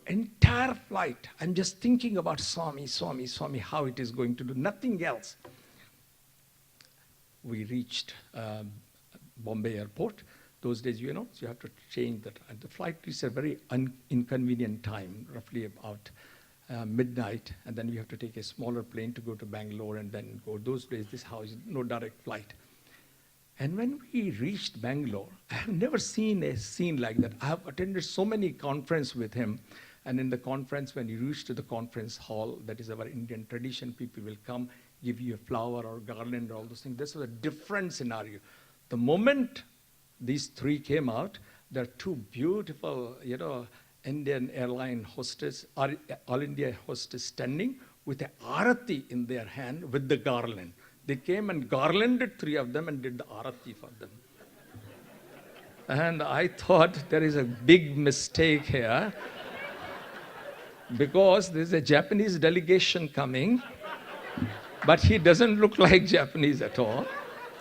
Entire flight, I'm just thinking about Swami, how it is going to do, nothing else. We reached Bombay airport. Those days, you have to change that. And the flight is a very inconvenient time, roughly about midnight, and then we have to take a smaller plane to go to Bangalore and then go. Those days, this house, no direct flight. And when we reached Bangalore, I have never seen a scene like that. I have attended so many conferences with him, and in the conference, when you reach to the conference hall, that is our Indian tradition, people will come, give you a flower or garland or all those things. This was a different scenario. The moment these 3 came out, there are 2 beautiful, Indian airline hostess, All India hostess standing with a arati in their hand with the garland. They came and garlanded 3 of them and did the arati for them. And I thought there is a big mistake here because there's a Japanese delegation coming, but he doesn't look like Japanese at all.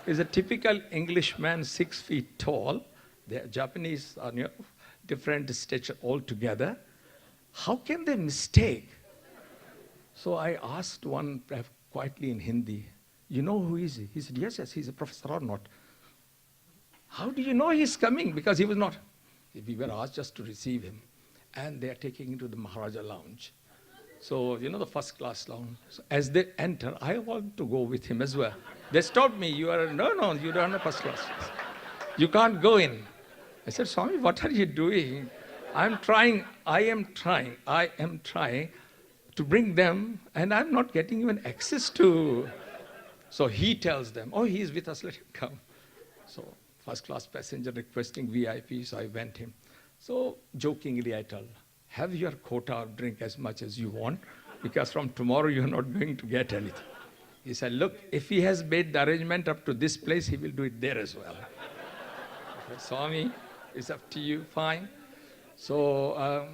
He's a typical Englishman, 6 feet tall. The Japanese are different stature altogether. How can they mistake? So I asked one quietly in Hindi, you know who is he? He said, yes, he's a professor or not. How do you know he's coming? Because he was not. We were asked just to receive him. And they are taking him to the Maharaja lounge. So, the first class lounge. So as they enter, I want to go with him as well. They stopped me. No, you don't have first class. You can't go in. I said, Swami, what are you doing? I am trying to bring them, and I'm not getting even access to. So he tells them, oh, he is with us, let him come. So first class passenger requesting VIP, so I went him. So jokingly I told, have your quota of drink as much as you want, because from tomorrow you're not going to get anything. He said, look, if he has made the arrangement up to this place, he will do it there as well. I said, Swami, it's up to you, fine. So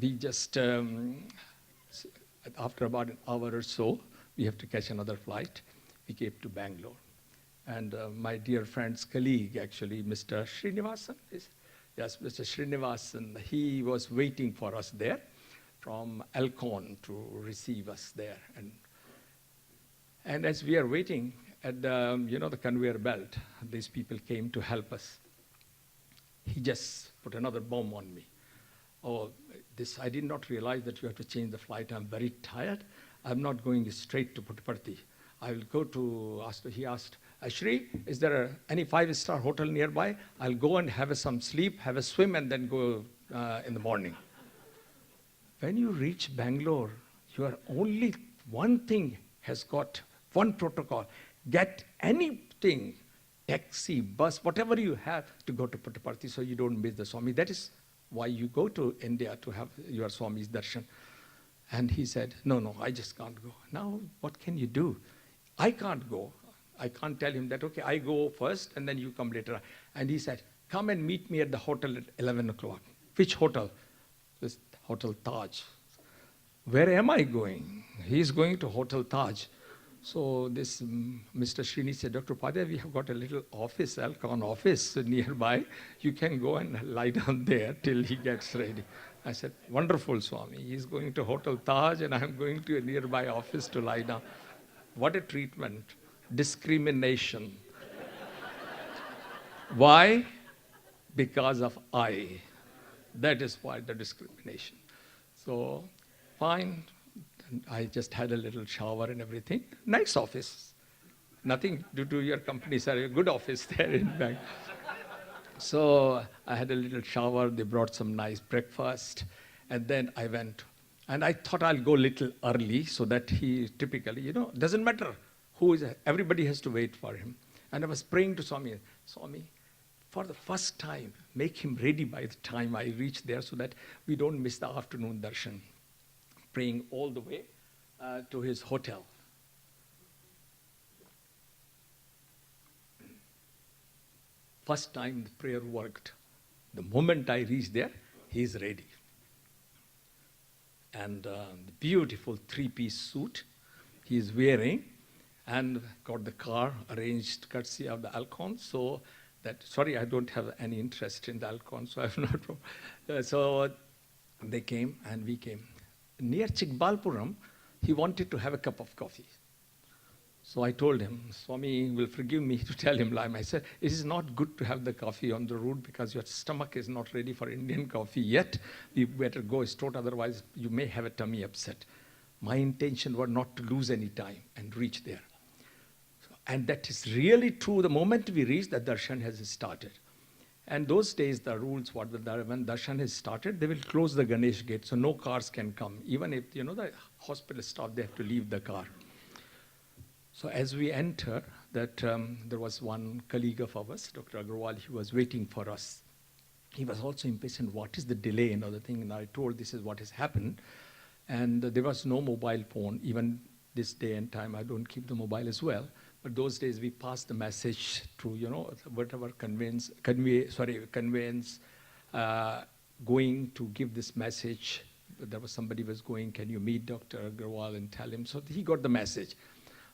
we just, after about an hour or so, we have to catch another flight. We came to Bangalore. And my dear friend's colleague, actually, Mr. Srinivasan, yes, Mr. Srinivasan, he was waiting for us there from Elcon to receive us there. And as we are waiting at the, the conveyor belt, these people came to help us. He just put another bomb on me. Oh, I did not realize that you have to change the flight. I'm very tired. I'm not going straight to Puttaparthi. I will go to, he asked, Shri, is there any 5-star hotel nearby? I'll go and have some sleep, have a swim, and then go in the morning. When you reach Bangalore, your only one thing has got one protocol. Get anything, taxi, bus, whatever you have to go to Puttaparthi so you don't miss the Swami. That is why you go to India to have your Swami's darshan. And he said, no, I just can't go. Now, what can you do? I can't go. I can't tell him that, okay, I go first and then you come later. And he said, come and meet me at the hotel at 11 o'clock. Which hotel? This Hotel Taj. Where am I going? He's going to Hotel Taj. So this Mr. Srini said, Dr. Upadhyay, we have got a little office, Alcon office nearby. You can go and lie down there till he gets ready. I said, wonderful, Swami. He's going to Hotel Taj and I'm going to a nearby office to lie down. What a treatment. Discrimination. Why? Because of I. That is why the discrimination. So, fine. And I just had a little shower and everything. Nice office. Nothing to do your company, sir. A good office there in fact. So I had a little shower. They brought some nice breakfast. And then I went. And I thought I'll go a little early so that he typically, doesn't matter who is, everybody has to wait for him. And I was praying to Swami, Swami, for the first time, make him ready by the time I reach there so that we don't miss the afternoon darshan. Praying all the way to his hotel. First time the prayer worked. The moment I reached there, he's ready. And the beautiful three-piece suit he's wearing, and got the car arranged courtesy of the Alcon, so that, sorry, I don't have any interest in the Alcon, so I have not. So they came and we came. Near Chikbalpuram, he wanted to have a cup of coffee. So I told him, Swami will forgive me to tell him lime. I said, it is not good to have the coffee on the road because your stomach is not ready for Indian coffee yet. We better go straight, otherwise you may have a tummy upset. My intention was not to lose any time and reach there. And that is really true. The moment we reach, the darshan has started. And those days, the rules, when darshan has started, they will close the Ganesh gate, so no cars can come. Even if, the hospital staff, they have to leave the car. So as we enter, there was one colleague of ours, Dr. Agarwal, he was waiting for us. He was also impatient, what is the delay and other thing, and I told this is what has happened. And there was no mobile phone, even this day and time, I don't keep the mobile as well. But those days we passed the message to, whatever conveyance, going to give this message. There was somebody was going, can you meet Dr. Agarwal and tell him? So he got the message.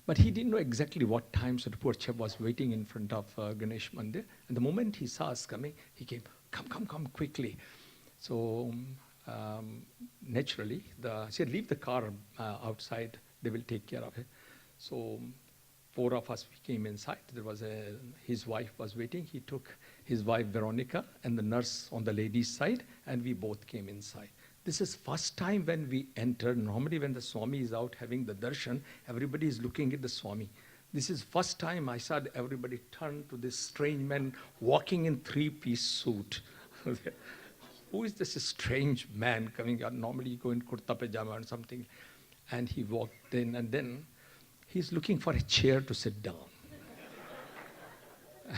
But he didn't know exactly what time, so the poor chap was waiting in front of Ganesh Mandir. And the moment he saw us coming, he came, come quickly. So naturally, he said, leave the car outside, they will take care of it. So 4 of us, we came inside. There was his wife was waiting. He took his wife, Veronica, and the nurse on the ladies' side, and we both came inside. This is first time when we entered. Normally when the Swami is out having the darshan, everybody is looking at the Swami. This is first time I saw everybody turn to this strange man walking in three-piece suit. Who is this strange man coming out? Normally you go in kurta pajama or something. And he walked in, and then he's looking for a chair to sit down.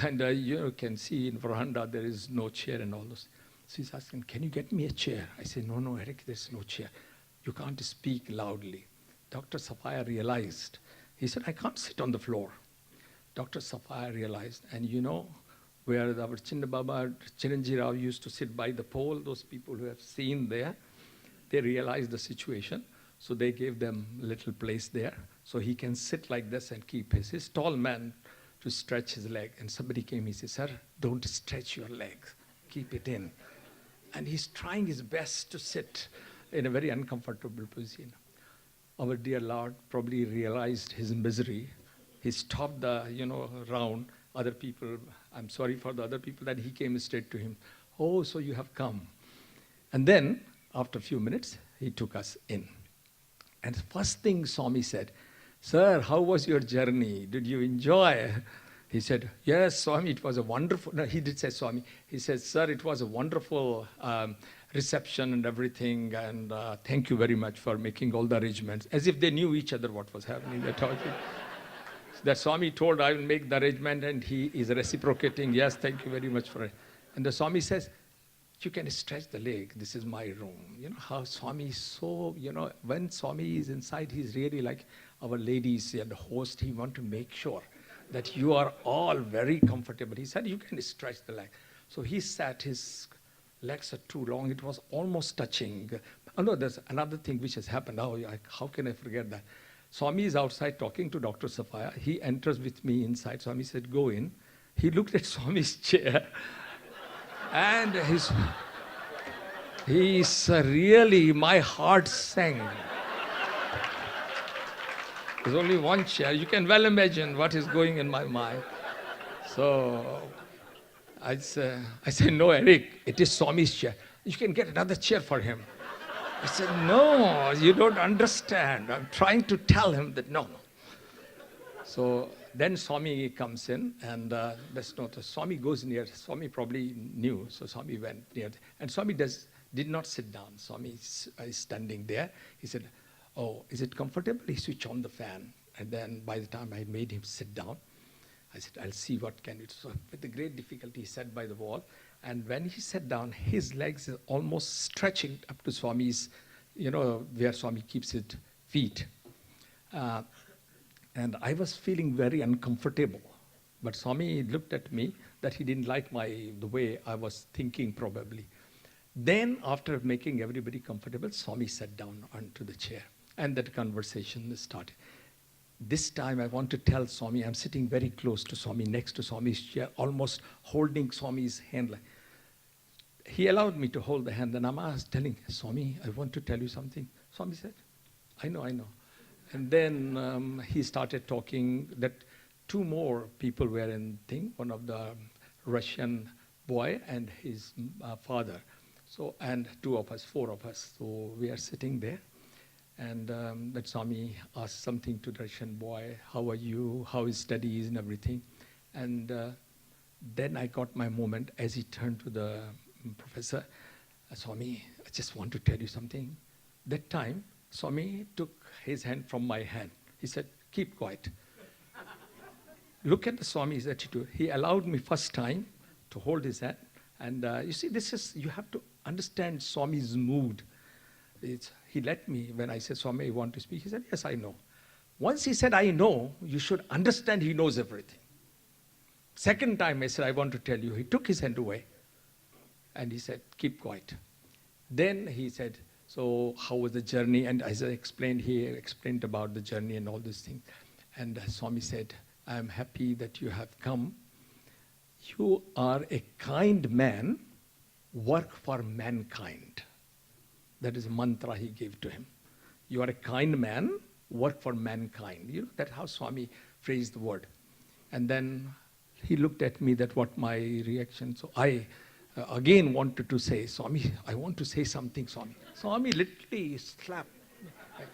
And you can see in veranda there is no chair and all those. So he's asking, can you get me a chair? I say, no, Eric, there's no chair. You can't speak loudly. Dr. Sathya realized. He said, I can't sit on the floor. Dr. Sathya realized, and where our Chinna Baba, Chiranji Rao used to sit by the pole, those people who have seen there, they realized the situation. So they gave them a little place there. So he can sit like this and keep his tall man to stretch his leg. And somebody came, he said, sir, don't stretch your legs. Keep it in. And he's trying his best to sit in a very uncomfortable position. Our dear Lord probably realized his misery. He stopped the, round. Other people, I'm sorry for the other people, that he came straight to him. Oh, so you have come. And then, after a few minutes, he took us in. And the first thing Swami said, sir, how was your journey? Did you enjoy? He said, yes, Swami, it was a wonderful, no, he did say Swami. He said, sir, it was a wonderful reception and everything, and thank you very much for making all the arrangements. As if they knew each other what was happening. They're talking. That Swami told, I will make the arrangement, and he is reciprocating, yes, thank you very much for it. And the Swami says, you can stretch the leg, this is my room. You know how Swami is so, when Swami is inside, he's really like our ladies and the host. He wants to make sure that you are all very comfortable. He said, you can stretch the leg. So he sat, his legs are too long. It was almost touching. Oh no, there's another thing which has happened. Oh, how can I forget that? Swami is outside talking to Dr. Sathya. He enters with me inside. Swami said, go in. He looked at Swami's chair. And he's really, my heart sank. There's only one chair. You can well imagine what is going in my mind. So I say, no, Eric, it is Swami's chair. You can get another chair for him. I said, no, you don't understand. I'm trying to tell him that no. So then Swami comes in, and that's not, Swami goes near. Swami probably knew, so Swami went near. And Swami did not sit down. Swami is standing there. He said, oh, is it comfortable? He switched on the fan. And then by the time I made him sit down, I said, I'll see what can it. So with the great difficulty, he sat by the wall. And when he sat down, his legs are almost stretching up to Swami's, where Swami keeps his feet. And I was feeling very uncomfortable. But Swami looked at me that he didn't like the way I was thinking probably. Then after making everybody comfortable, Swami sat down onto the chair. And that conversation started. This time I want to tell Swami, I'm sitting very close to Swami, next to Swami's chair, almost holding Swami's hand. He allowed me to hold the hand, and I'm telling Swami, I want to tell you something. Swami said, I know. And then he started talking that two more people were in thing, one of the Russian boy and his father. So, and two of us, four of us. So we are sitting there. And that Swami asked something to the Russian boy, how are you, how is studies and everything. And then I got my moment as he turned to the professor, Swami, I just want to tell you something. That time, Swami took his hand from my hand. He said, keep quiet. Look at the Swami's attitude. He allowed me first time to hold his hand. And you see, you have to understand Swami's mood. He let me, when I said, Swami, you want to speak? He said, yes, I know. Once he said, I know, you should understand he knows everything. Second time I said, I want to tell you. He took his hand away. And he said, keep quiet. Then he said, so how was the journey? And as I explained, he explained about the journey and all these things. And Swami said, I am happy that you have come. You are a kind man, work for mankind. That is a mantra he gave to him. You are a kind man, work for mankind. That's how Swami phrased the word. And then he looked at me, that what my reaction. So I again wanted to say, Swami, I want to say something, Swami. Swami literally slapped me. Like,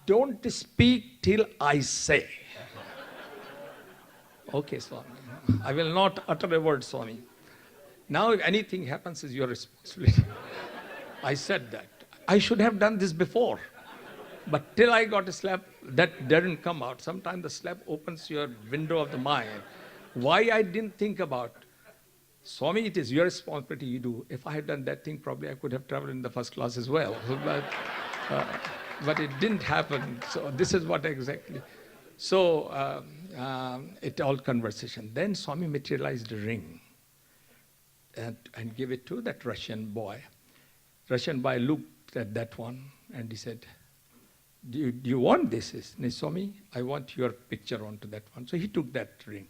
don't speak till I say. Okay, Swami. I will not utter a word, Swami. Now if anything happens, it's your responsibility. I said that. I should have done this before. But till I got a slap, that didn't come out. Sometimes the slap opens your window of the mind. Why I didn't think about, Swami, it is your responsibility, you do. If I had done that thing, probably I could have traveled in the first class as well. But it didn't happen. So this is what exactly. So it all conversation. Then Swami materialized a ring and gave it to that Russian boy. Russian boy looked at that one and he said, do you want this? Swami, I want your picture onto that one. So he took that ring.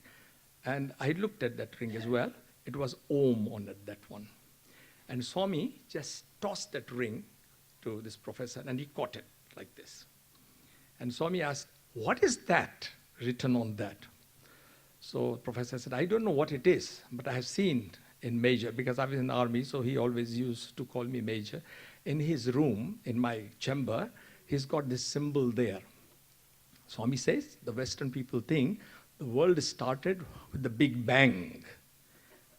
And I looked at that ring as well. It was Om on it, that one. And Swami just tossed that ring to this professor and he caught it like this. And Swami asked, what is that written on that? So the professor said, I don't know what it is, but I have seen in Major, because I was in the army, so he always used to call me Major. In his room, in my chamber, he's got this symbol there. Swami says, the Western people think the world started with the Big Bang.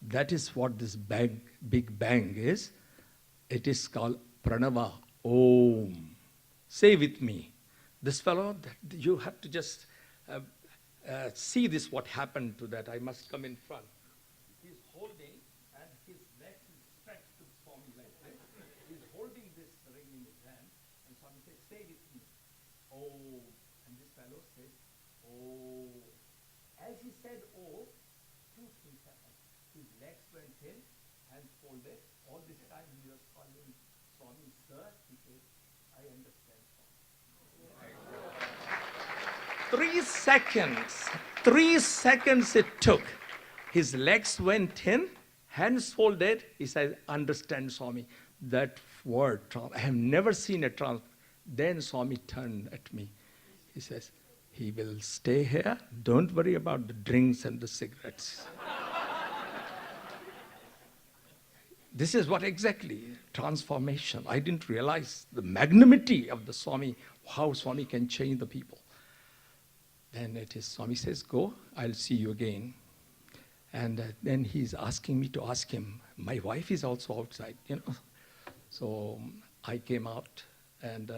That is what this Big Bang is. It is called Pranava, Om. Say with me. This fellow, you have to just see this, what happened to that. I must come in front. He's holding, and his legs is stretched to Swami like this. He's holding this ring in his hand, and Swami says, say with me. Oh, and this fellow says, oh. As he said, oh, two things happened. His legs went in, hands folded. All this time he was calling Swami, sir. He says, I understand, Swami. 3 seconds it took. His legs went in, hands folded. He said, understand, Swami. That word, I have never seen a trans. Then Swami turned at me. He says, he will stay here. Don't worry about the drinks and the cigarettes. this is what exactly, transformation. I didn't realize the magnanimity of the Swami, how Swami can change the people. Then it is, Swami says, go, I'll see you again. And then he's asking me to ask him, my wife is also outside, you know. So I came out and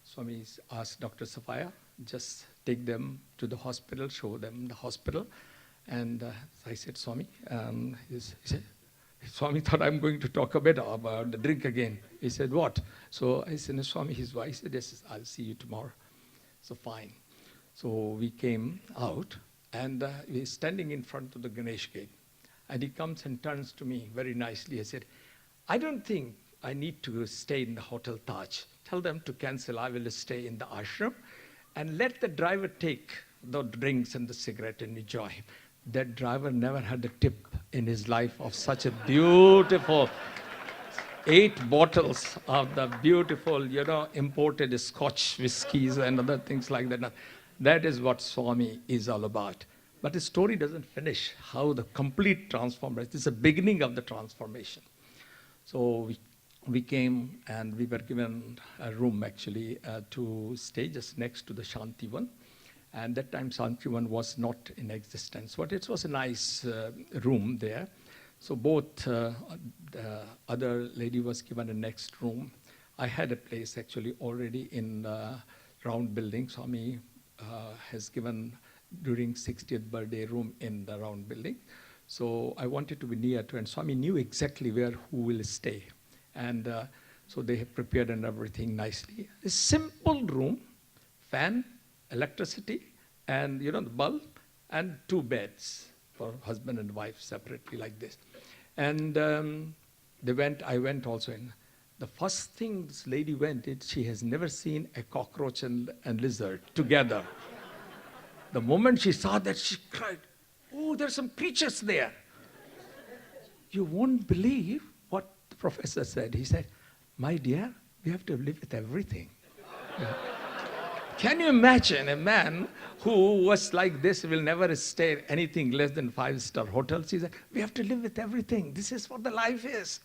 Swami asked Dr. Sathya, just take them to the hospital, show them the hospital. And I said, Swami, he said, Swami thought I'm going to talk a bit about the drink again. He said, what? So I said, no, Swami, his wife said, yes, I'll see you tomorrow. So fine. So we came out and we're standing in front of the Ganesh gate. And he comes and turns to me very nicely. He said, I don't think I need to stay in the Hotel Taj. Tell them to cancel. I will stay in the ashram and let the driver take the drinks and the cigarette and enjoy. That driver never had a tip in his life of such a beautiful 8 bottles of the beautiful, you know, imported Scotch whiskies and other things like that. That is what Swami is all about. But the story doesn't finish, how the complete transformation, it's the beginning of the transformation. So we came and we were given a room actually to stay just next to the Shantivan. And that time Shantivan was not in existence, but it was a nice room there. So both the other lady was given a next room. I had a place actually already in Round Building. Swami has given during 60th birthday room in the Round Building. So I wanted to be near to, and Swami knew exactly where who will stay. And so they have prepared and everything nicely. A simple room, fan, electricity, and you know the bulb, and 2 beds for husband and wife separately like this. And I went also in. The first thing this lady went, she has never seen a cockroach and lizard together. The moment she saw that, she cried, oh, there's some creatures there. You won't believe what the professor said. He said, my dear, we have to live with everything. Yeah. Can you imagine a man who was like this, will never stay anything less than 5-star hotels? He said, we have to live with everything. This is what the life is.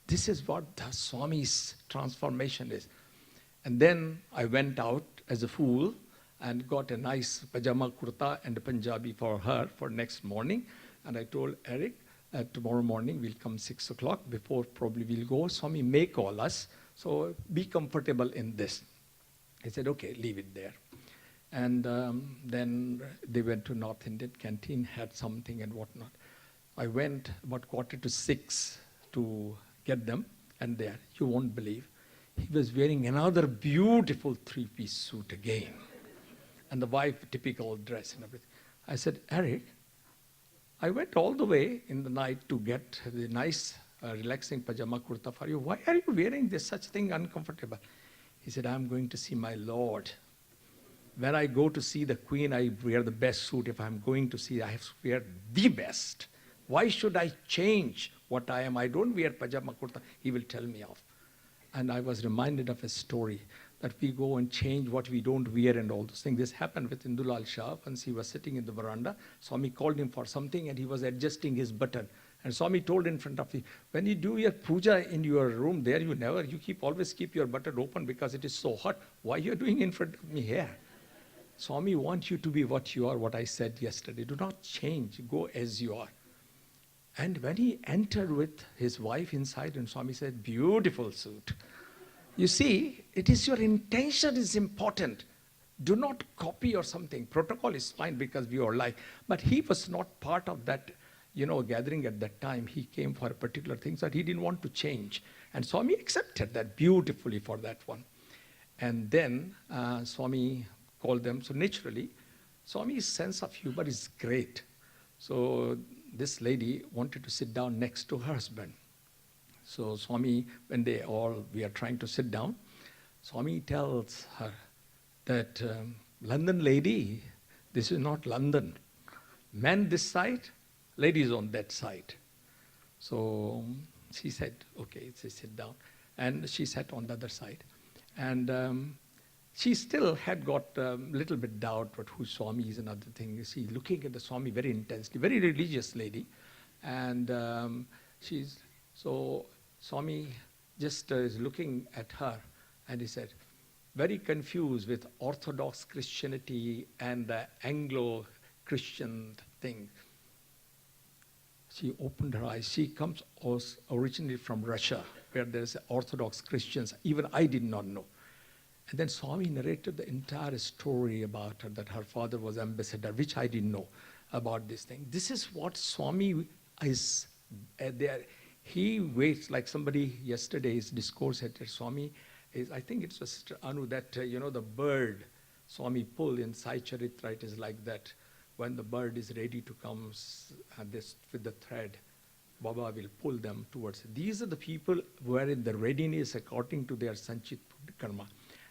This is what the Swami's transformation is. And then I went out as a fool and got a nice pajama kurta and a Punjabi for her for next morning. And I told Eric, tomorrow morning we'll come 6 o'clock, before probably we'll go. Swami may call us, so be comfortable in this. He said, okay, leave it there. And then they went to North Indian canteen, had something and whatnot. I went about 5:45 to get them, and there, you won't believe, he was wearing another beautiful 3-piece suit again. And the wife, typical dress and everything. I said, Eric, I went all the way in the night to get the nice, relaxing pajama kurta for you. Why are you wearing this such thing uncomfortable? He said, I'm going to see my Lord. When I go to see the Queen, I wear the best suit. If I'm going to see, I have to wear the best. Why should I change what I am? I don't wear pajama kurta. He will tell me off. And I was reminded of a story that we go and change what we don't wear and all those things. This happened with Indulal Shah. Once he was sitting in the veranda, Swami called him for something and he was adjusting his button. And Swami told in front of him, when you do your puja in your room there, you always keep your button open because it is so hot. Why you're doing in front of me here? Swami wants you to be what you are, what I said yesterday. Do not change, go as you are. And when he entered with his wife inside, and Swami said, beautiful suit. You see, it is your intention is important. Do not copy or something. Protocol is fine because we are like, but he was not part of that, gathering at that time. He came for a particular thing that he didn't want to change. And Swami accepted that beautifully for that one. And then Swami called them. So naturally, Swami's sense of humor is great. So this lady wanted to sit down next to her husband. So Swami, when we are trying to sit down, Swami tells her that, London lady, this is not London. Men this side, ladies on that side. So she said, okay, so sit down. And she sat on the other side. And she still had got a little bit doubt about who Swami is and other things. She looking at the Swami very intensely, very religious lady. And So Swami just is looking at her, and he said, very confused with Orthodox Christianity and the Anglo-Christian thing. She opened her eyes. She comes originally from Russia, where there's Orthodox Christians. Even I did not know. And then Swami narrated the entire story about her, that her father was ambassador, which I didn't know about this thing. This is what Swami is there. He waits, like somebody yesterday's discourse at Swami, I think it was Sister Anu, that, the bird Swami pulled in Sai Charitra, it is like that. When the bird is ready to come with the thread, Baba will pull them towards it. These are the people who are in the readiness according to their Sanchit karma.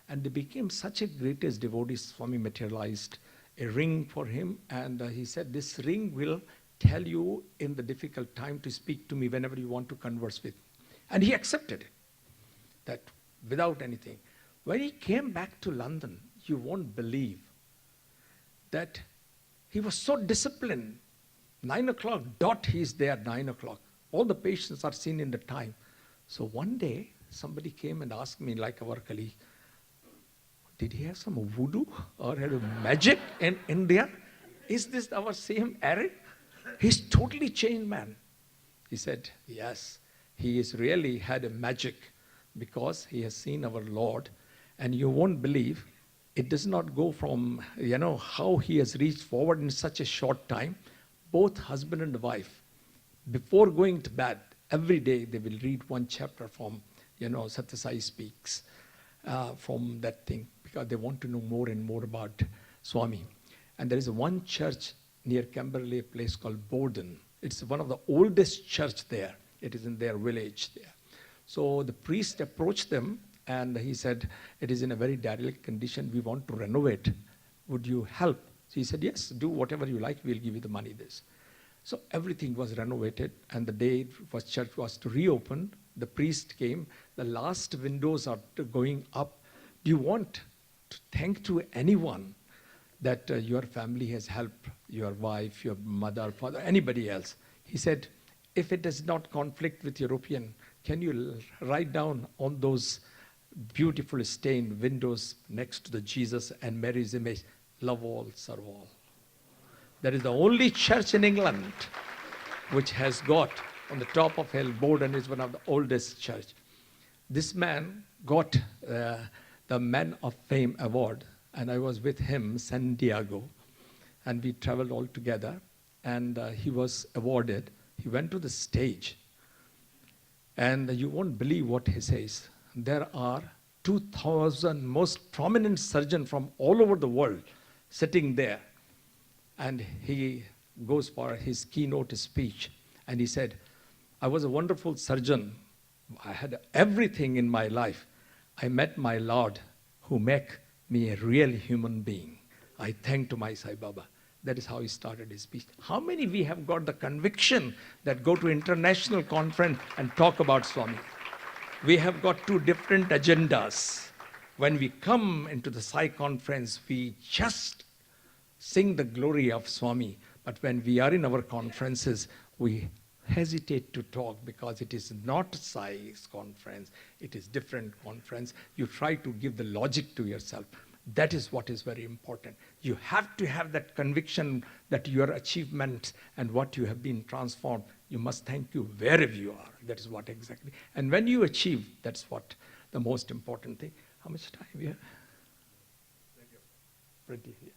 And they became such a greatest devotee. Swami materialized a ring for him, and he said, this ring will tell you in the difficult time to speak to me whenever you want to converse with. And he accepted it, that without anything. When he came back to London, you won't believe that he was so disciplined. 9 o'clock dot, he's there, 9 o'clock. All the patients are seen in the time. So one day, somebody came and asked me, like our colleague, did he have some voodoo or had a magic in India? Is this our same Eric? He's totally changed man. He said, yes, he is really had a magic because he has seen our Lord. And you won't believe, it does not go from, how he has reached forward in such a short time. Both husband and wife, before going to bed, every day they will read one chapter from, Sathya Sai Speaks, from that thing, because they want to know more and more about Swami. And there is one church near Camberley, a place called Borden. It's one of the oldest church there. It is in their village there. So the priest approached them, and he said, it is in a very derelict condition. We want to renovate. Would you help? So he said, yes, do whatever you like. We'll give you the money. So everything was renovated, and the day church was to reopen, the priest came. The last windows are going up. Do you want to thank to anyone that your family has helped, your wife, your mother, father, anybody else? He said, if it does not conflict with European, can you write down on those beautiful stained windows next to the Jesus and Mary's image, love all, serve all. That is the only church in England which has got on the top of hill. Borden is one of the oldest church. This man got the Man of Fame award, and I was with him, San Diego, and we traveled all together, and he was awarded. He went to the stage, and you won't believe what he says. There are 2,000 most prominent surgeons from all over the world sitting there. And he goes for his keynote speech. And he said, I was a wonderful surgeon. I had everything in my life. I met my Lord who make me a real human being. I thank to my Sai Baba. That is how he started his speech. How many we have got the conviction that go to international conference and talk about Swami? We have got two different agendas. When we come into the Sai conference, we just sing the glory of Swami. But when we are in our conferences, we hesitate to talk because it is not Sai's conference. It is different conference. You try to give the logic to yourself. That is what is very important. You have to have that conviction that your achievements and what you have been transformed, you must thank you wherever you are. That is what exactly. And when you achieve, that's what the most important thing. How much time we have? Pretty, yeah.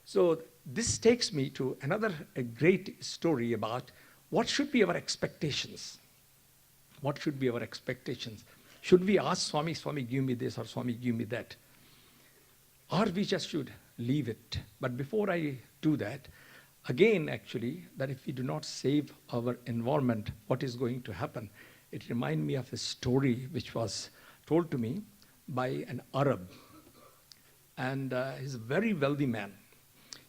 So this takes me to another great story about what should be our expectations. What should be our expectations? Should we ask Swami, Swami, give me this, or Swami, give me that? Or we just should leave it. But before I do that, again, actually, that if we do not save our environment, what is going to happen? It reminds me of a story which was told to me by an Arab. And he's a very wealthy man.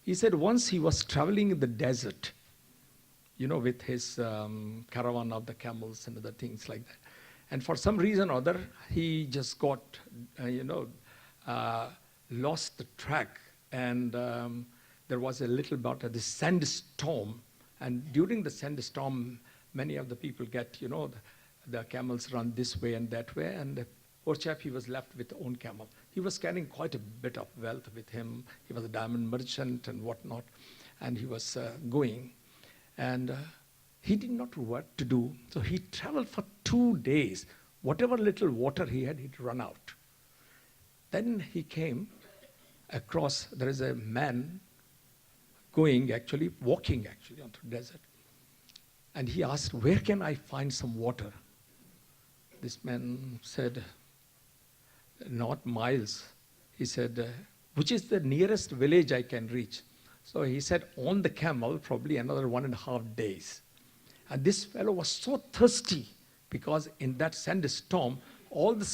He said once he was traveling in the desert, with his caravan of the camels and other things like that. And for some reason or other, he just got, lost the track. And there was a little bit of this sandstorm. And during the sandstorm, many of the people get, the camels run this way and that way, and the poor chap, he was left with own camel. He was carrying quite a bit of wealth with him. He was a diamond merchant and whatnot, and he was going. And he did not know what to do. So he traveled for 2 days. Whatever little water he had, he'd run out. Then he came across, there is a man walking onto the desert. And he asked, where can I find some water? This man said, not miles. He said, which is the nearest village I can reach? So he said, on the camel, probably another 1.5 days. And this fellow was so thirsty because in that sandstorm, all the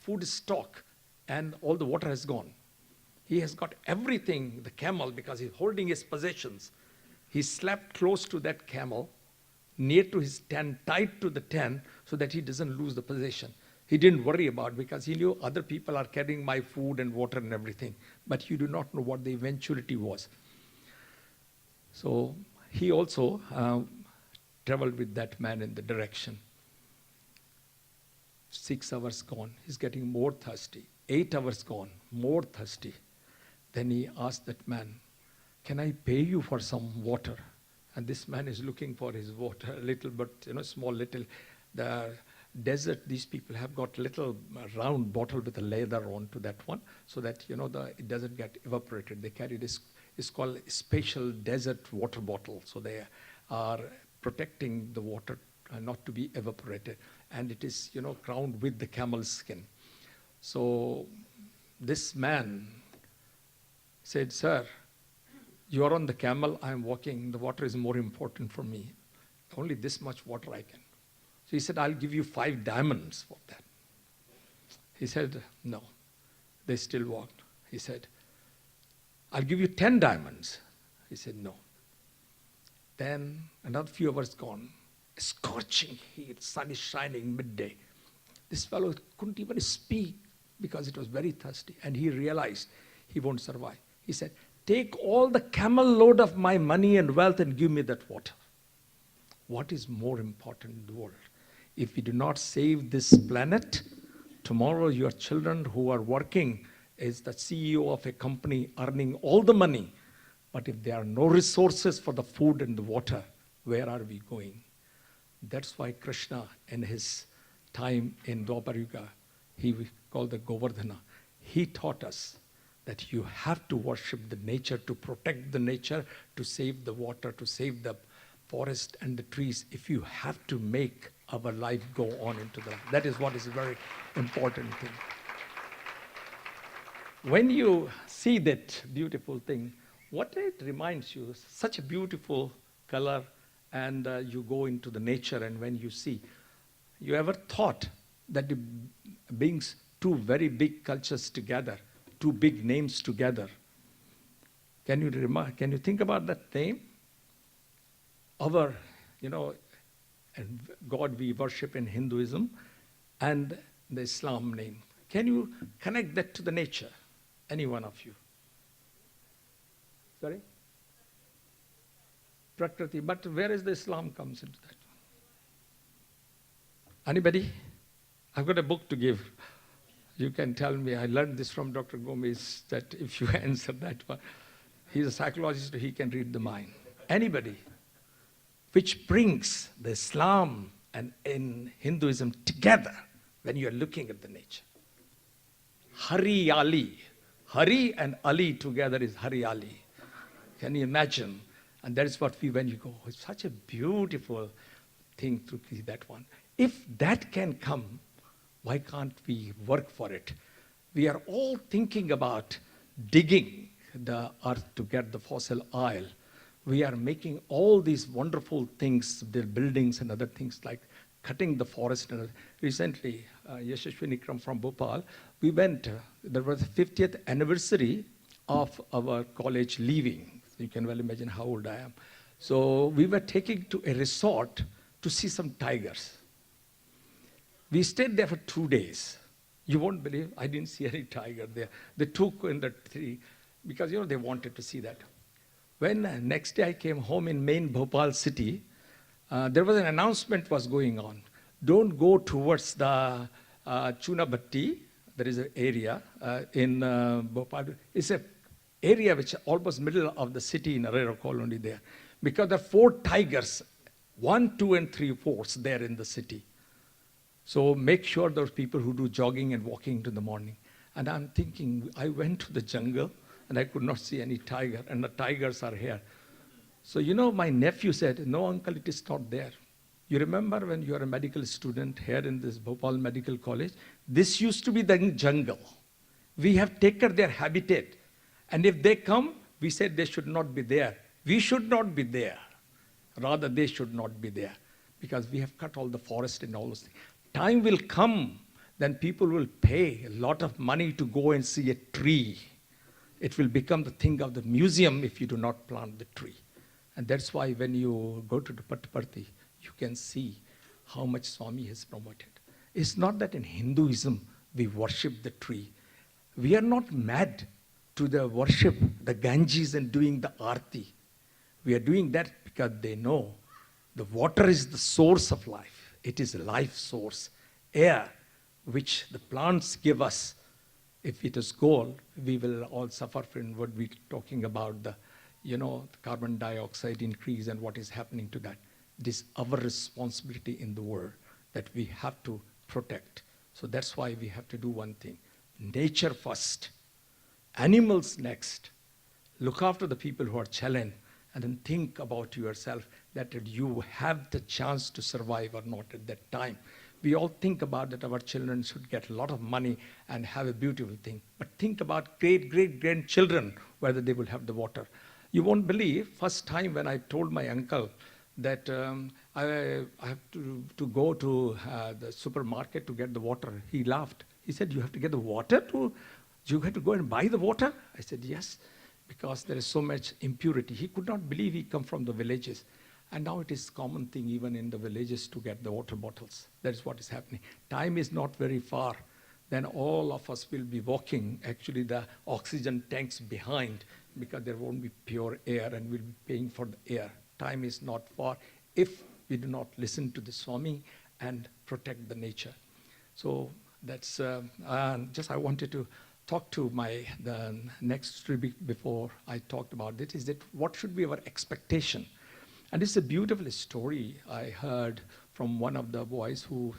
food stock, and all the water has gone. He has got everything, the camel, because he's holding his possessions. He slept close to that camel, near to his tent, tied to the tent, so that he doesn't lose the possession. He didn't worry about it because he knew other people are carrying my food and water and everything. But you do not know what the eventuality was. So he also traveled with that man in the direction. 6 hours gone, he's getting more thirsty. 8 hours gone, more thirsty. Then he asked that man, can I pay you for some water? And this man is looking for his water, a little, but small little. The desert, these people have got little round bottle with a leather onto that one, so that it doesn't get evaporated. They carry this, it's called a special desert water bottle. So they are protecting the water not to be evaporated. And it is, crowned with the camel's skin. So this man said, sir, you are on the camel, I am walking, the water is more important for me. Only this much water I can. So he said, I'll give you 5 diamonds for that. He said, no. They still walked. He said, I'll give you 10 diamonds. He said, no. Then another few hours gone, scorching heat, sun is shining midday. This fellow couldn't even speak because it was very thirsty, and he realized he won't survive. He said, take all the camel load of my money and wealth and give me that water. What is more important in the world? If we do not save this planet, tomorrow your children who are working as the CEO of a company earning all the money, but if there are no resources for the food and the water, where are we going? That's why Krishna, in his time in Dwapar Yuga, he called the Govardhana. He taught us that you have to worship the nature, to protect the nature, to save the water, to save the forest and the trees. If you have to make our life go on into the life. That is what is a very important thing. When you see that beautiful thing, what it reminds you, such a beautiful color, and you go into the nature, and when you see, you ever thought that it brings 2 very big cultures together, 2 big names together? Can you think about that name? Our, and God we worship in Hinduism, and the Islam name. Can you connect that to the nature? Any one of you? Sorry? Prakriti. But where is the Islam comes into that? Anybody? I've got a book to give. You can tell me. I learned this from Dr. Gomez, that if you answer that one, he's a psychologist, he can read the mind. Anybody? Which brings the Islam and in Hinduism together when you're looking at the nature. Hari-ali. Hari and Ali together is Hari-ali. Can you imagine? And that is what when you go, it's such a beautiful thing to see that one. If that can come, why can't we work for it? We are all thinking about digging the earth to get the fossil oil. We are making all these wonderful things, the buildings and other things like cutting the forest. Recently, Yashashwini Kram from Bhopal, we went, there was the 50th anniversary of our college leaving. You can well imagine how old I am. So we were taking to a resort to see some tigers. We stayed there for 2 days. You won't believe, I didn't see any tiger there. They took in the tree because, they wanted to see that. When next day I came home in main Bhopal city, there was an announcement was going on. Don't go towards the Chunabatti. There is an area in Bhopal. It's an area which is almost middle of the city in Arero colony there. Because there are 4 tigers, 1, 2, and 3 forts there in the city. So make sure those people who do jogging and walking in the morning. And I'm thinking, I went to the jungle and I could not see any tiger, and the tigers are here. So, my nephew said, no, uncle, it is not there. You remember when you are a medical student here in this Bhopal Medical College, this used to be the jungle. We have taken their habitat. And if they come, we said they should not be there. We should not be there. Rather, they should not be there. Because we have cut all the forest and all those things. Time will come, then people will pay a lot of money to go and see a tree. It will become the thing of the museum if you do not plant the tree. And that's why when you go to the Puttaparthi, you can see how much Swami has promoted. It's not that in Hinduism we worship the tree. We are not mad to the worship the Ganges and doing the Aarti. We are doing that because they know the water is the source of life. It is a life source. Air, which the plants give us, if it is gone, we will all suffer from what we're talking about, the carbon dioxide increase and what is happening to that. It is our responsibility in the world that we have to protect. So that's why we have to do one thing. Nature first, animals next. Look after the people who are challenged, and then think about yourself that you have the chance to survive or not at that time. We all think about that our children should get a lot of money and have a beautiful thing. But think about great-great-grandchildren, whether they will have the water. You won't believe, first time when I told my uncle that I have to go to the supermarket to get the water, he laughed. He said, you have to get the water you have to go and buy the water? I said, yes, because there is so much impurity. He could not believe he come from the villages. And now it is common thing even in the villages to get the water bottles. That is what is happening. Time is not very far. Then all of us will be walking, actually the oxygen tanks behind, because there won't be pure air and we'll be paying for the air. Time is not far if we do not listen to the Swami and protect the nature. So that's just I wanted to talk to the next tribute before I talked about it, is that what should be our expectation? And it's a beautiful story I heard from one of the boys who,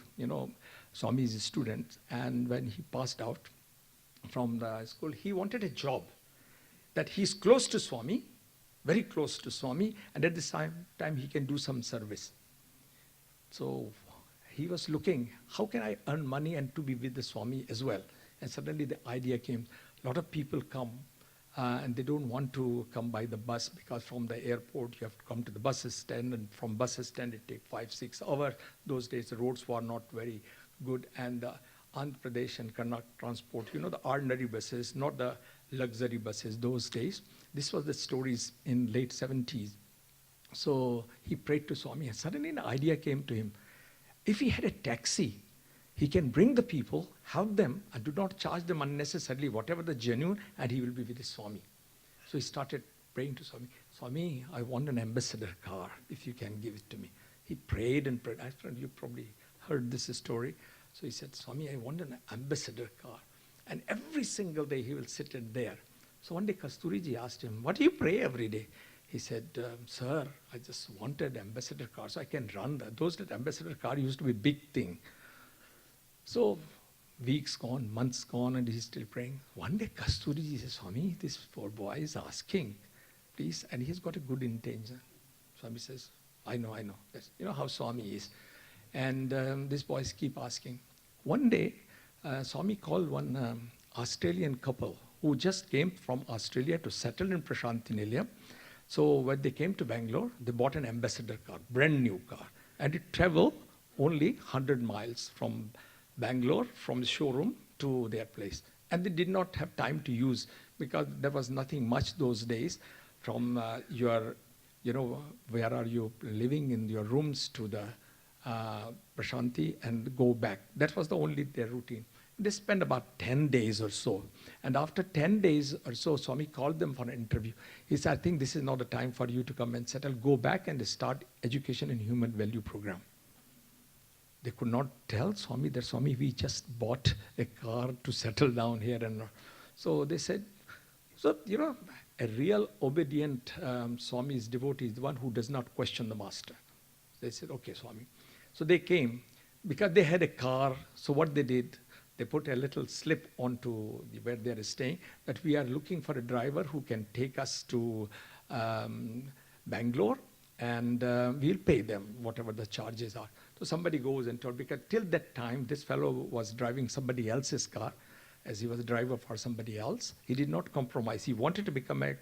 Swami is a student, and when he passed out from the school, he wanted a job. That he's close to Swami, very close to Swami, and at the same time he can do some service. So he was looking, how can I earn money and to be with the Swami as well? And suddenly the idea came, a lot of people come and they don't want to come by the bus because from the airport you have to come to the bus stand, and from bus stand it takes 5-6 hours. Those days the roads were not very good, and the Andhra Pradesh and Karnataka transport, the ordinary buses, not the luxury buses those days. This was the stories in late 70s. So he prayed to Swami, and suddenly an idea came to him. If he had a taxi, he can bring the people, help them, and do not charge them unnecessarily, whatever the genuine, and he will be with his Swami. So he started praying to Swami. Swami, I want an ambassador car, if you can give it to me. He prayed and prayed. You probably heard this story. So he said, Swami, I want an ambassador car. And every single day he will sit in there. So one day Kasturiji asked him, what do you pray every day? He said, sir, I just wanted ambassador car so I can run that. Those days ambassador car used to be a big thing. So weeks gone, months gone, and he's still praying. One day Kasturiji says, Swami, this poor boy is asking, please, and he's got a good intention. Swami says, I know. That's, how Swami is. And these boys keep asking. One day, Swami called one Australian couple who just came from Australia to settle in Prashanti Nilayam. So when they came to Bangalore, they bought an ambassador car, brand new car. And it traveled only 100 miles from Bangalore, from the showroom to their place. And they did not have time to use because there was nothing much those days from your, where are you living in your rooms to the Prashanti and go back. That was the only their routine. They spent about 10 days or so. And after 10 days or so, Swami called them for an interview. He said, I think this is not the time for you to come and settle. Go back and start education in human value program. They could not tell Swami that, Swami, we just bought a car to settle down here. And so they said, so, a real obedient Swami's devotee is the one who does not question the master. They said, okay, Swami. So they came, because they had a car. So what they did, they put a little slip onto where they are staying, that we are looking for a driver who can take us to Bangalore, and we'll pay them whatever the charges are. So somebody goes and told, because till that time, this fellow was driving somebody else's car, as he was a driver for somebody else. He did not compromise. He wanted to become a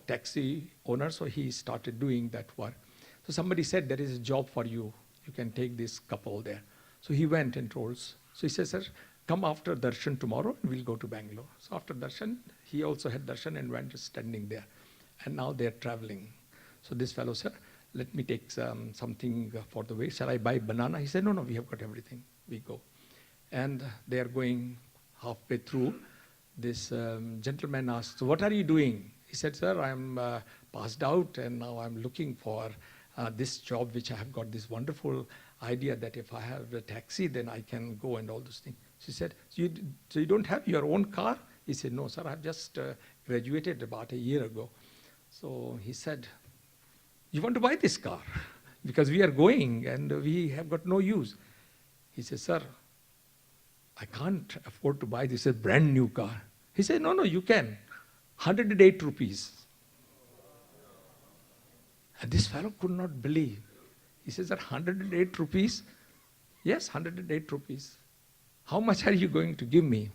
taxi owner, so he started doing that work. So somebody said, there is a job for you. You can take this couple there. So he went and told. So he says, sir, come after darshan tomorrow and we'll go to Bangalore. So after darshan, he also had darshan and went standing there. And now they're traveling. So this fellow said, let me take something for the way. Shall I buy banana? He said, no, we have got everything. We go. And they are going halfway through. This gentleman asked, so what are you doing? He said, sir, I'm passed out and now I'm looking for this job, which I have got this wonderful idea that if I have a taxi, then I can go and all those things. She said, so you don't have your own car? He said, no, sir, I've just graduated about a year ago. So he said, you want to buy this car? Because we are going and we have got no use. He said, sir, I can't afford to buy this, a brand new car. He said, no, you can. 108 rupees. And this fellow could not believe. He says, that 108 rupees? Yes, 108 rupees. How much are you going to give me?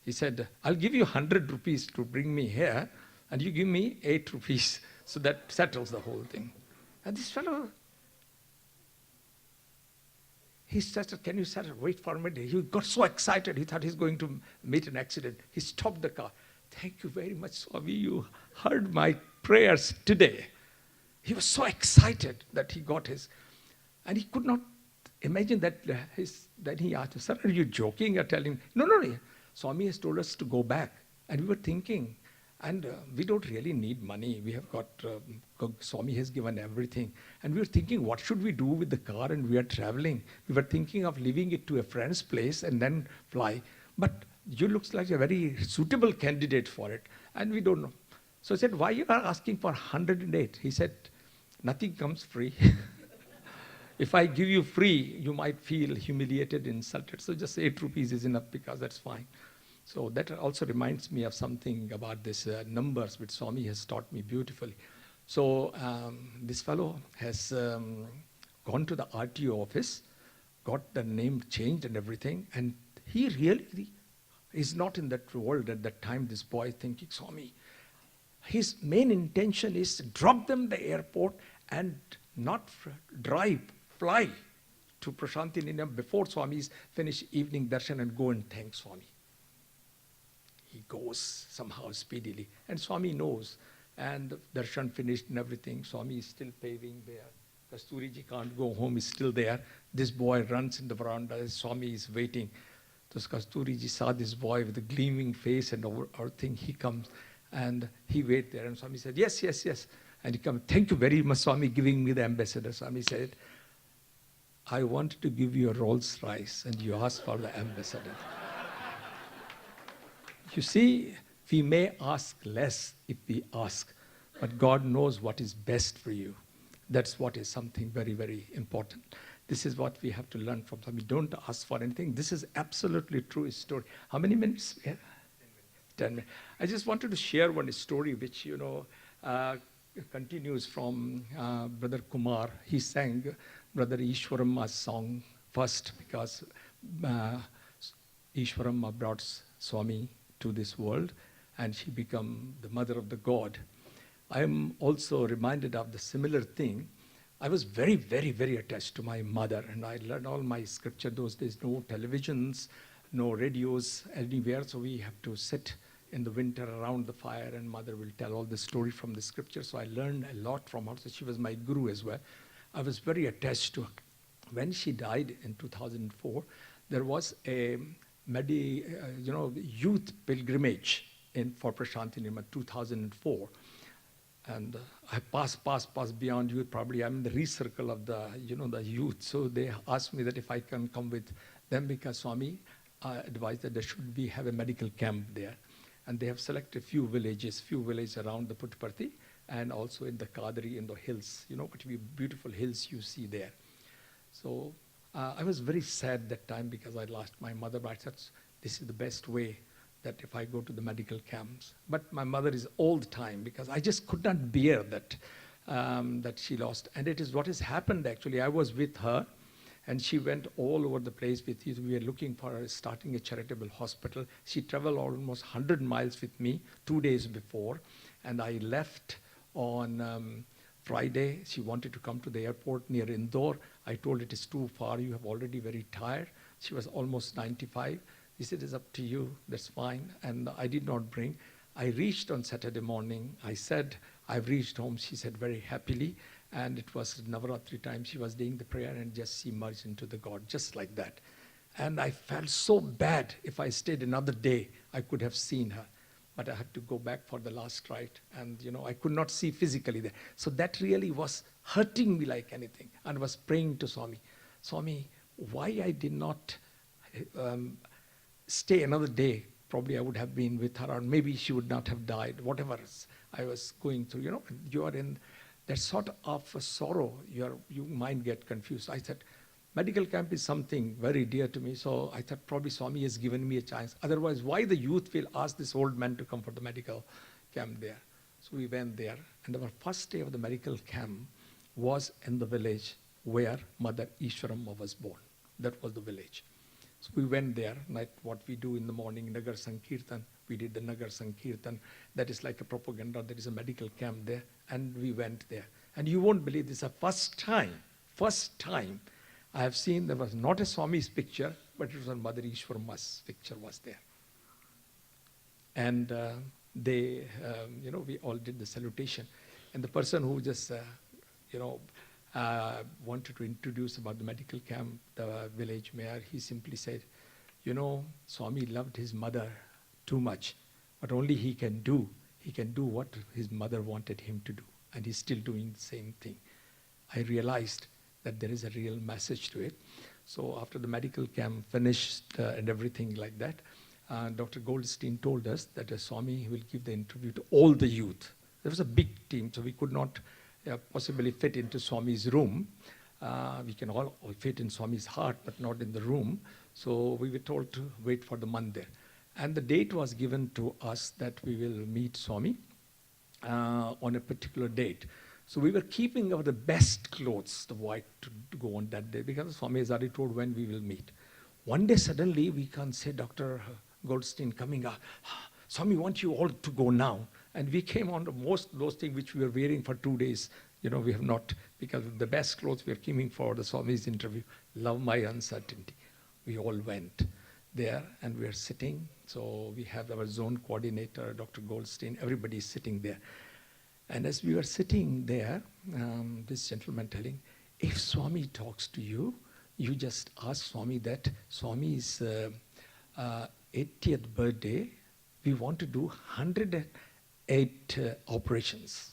He said, I'll give you 100 rupees to bring me here, and you give me 8 rupees. So that settles the whole thing. And this fellow, he said, can you wait for a minute? He got so excited, he thought he's going to meet an accident. He stopped the car. Thank you very much, Swami. You heard my prayers today. He was so excited that he got his, and he could not imagine that then he asked, sir, are you joking? You're telling, no. Swami has told us to go back. And we were thinking, and we don't really need money. We have got, Swami has given everything. And we were thinking, what should we do with the car? And we are traveling. We were thinking of leaving it to a friend's place and then fly. But you looks like a very suitable candidate for it. And we don't know. So I said, why you are asking for 108? He said, nothing comes free. If I give you free, you might feel humiliated, insulted. So just 8 rupees is enough, because that's fine. So that also reminds me of something about this numbers, which Swami has taught me beautifully. So this fellow has gone to the RTO office, got the name changed and everything, and he really is not in that world at that time, this boy thinking, Swami, his main intention is drop them at the airport and not drive, fly to Prashanti Nilayam before Swami's finish evening darshan and go and thank Swami. He goes somehow speedily, and Swami knows. And darshan finished and everything. Swami is still paving there. Kasturi can't go home, he's still there. This boy runs in the veranda. Swami is waiting. So Kasturi saw this boy with a gleaming face and everything. He comes and he waits there. And Swami said, yes. And he comes, thank you very much, Swami, giving me the ambassador. Swami said, I wanted to give you a Rolls Royce and you asked for the ambassador. You see, we may ask less if we ask, but God knows what is best for you. That's what is something very, very important. This is what we have to learn from Swami. Don't ask for anything. This is absolutely true story. How many minutes? Yeah. 10 minutes. I just wanted to share one story which, continues from Brother Kumar. He sang Brother Ishwaramma's song first, because Ishwaramma brought Swami to this world, and she became the mother of the God. I am also reminded of the similar thing. I was very, very, very attached to my mother, and I learned all my scripture those days. No televisions, no radios anywhere, so we have to sit in the winter around the fire, and mother will tell all the story from the scripture. So I learned a lot from her. So she was my guru as well. I was very attached to her. When she died in 2004, there was a youth pilgrimage for Prashanti Nirmal 2004. And I passed beyond youth. Probably I'm in the recircle of the youth. So they asked me that if I can come with them because Swami advised that there should have a medical camp there. And they have selected few villages around the Puttaparthi and also in the Kadri, in the hills, beautiful hills you see there. So I was very sad that time because I lost my mother, but I said, this is the best way that if I go to the medical camps. But my mother is all the time because I just could not bear that, that she lost. And it is what has happened actually. I was with her and she went all over the place with you. We were looking for her, starting a charitable hospital. She traveled almost 100 miles with me 2 days before. And I left on Friday. She wanted to come to the airport near Indore. I told it is too far. You have already very tired. She was almost 95. He said, it's up to you, that's fine. And I did not bring. I reached on Saturday morning. I said, I've reached home. She said very happily. And it was Navaratri time. She was doing the prayer and just she merged into the God, just like that. And I felt so bad. If I stayed another day, I could have seen her. But I had to go back for the last rite. And, I could not see physically there. So that really was hurting me like anything. And I was praying to Swami, Swami, why I did not stay another day, probably I would have been with her, or maybe she would not have died, whatever I was going through. You are in that sort of a sorrow, you might get confused. I said, medical camp is something very dear to me, so I thought probably Swami has given me a chance. Otherwise, why the youth will ask this old man to come for the medical camp there? So we went there, and our first day of the medical camp was in the village where Mother Ishwaramma was born. That was the village. So we went there, like what we do in the morning, Nagar Sankirtan. We did the Nagar Sankirtan. That is like a propaganda. There is a medical camp there. And we went there. And you won't believe this is the first time I have seen there was not a Swami's picture, but it was on Mother Ishwaramma's picture was there. And we all did the salutation. And the person who just, wanted to introduce about the medical camp, the village mayor, he simply said, Swami loved his mother too much, but only he can do what his mother wanted him to do. And he's still doing the same thing. I realized that there is a real message to it. So after the medical camp finished and everything like that, Dr. Goldstein told us that Swami will give the interview to all the youth. There was a big team, so we could not possibly fit into Swami's room. We can all fit in Swami's heart, but not in the room. So we were told to wait for the mandir. And the date was given to us that we will meet Swami on a particular date. So we were keeping the best clothes, the white, to go on that day, because Swami has already told when we will meet. One day suddenly we can say, Dr. Goldstein coming up, Swami wants you all to go now. And we came on most those things which we were wearing for 2 days. We have not, because of the best clothes we are keeping for the Swami's interview. Love my uncertainty. We all went there and we are sitting. So we have our zone coordinator, Dr. Goldstein, everybody is sitting there. And as we were sitting there, this gentleman telling, if Swami talks to you, you just ask Swami that Swami's 80th birthday, we want to do 108 operations.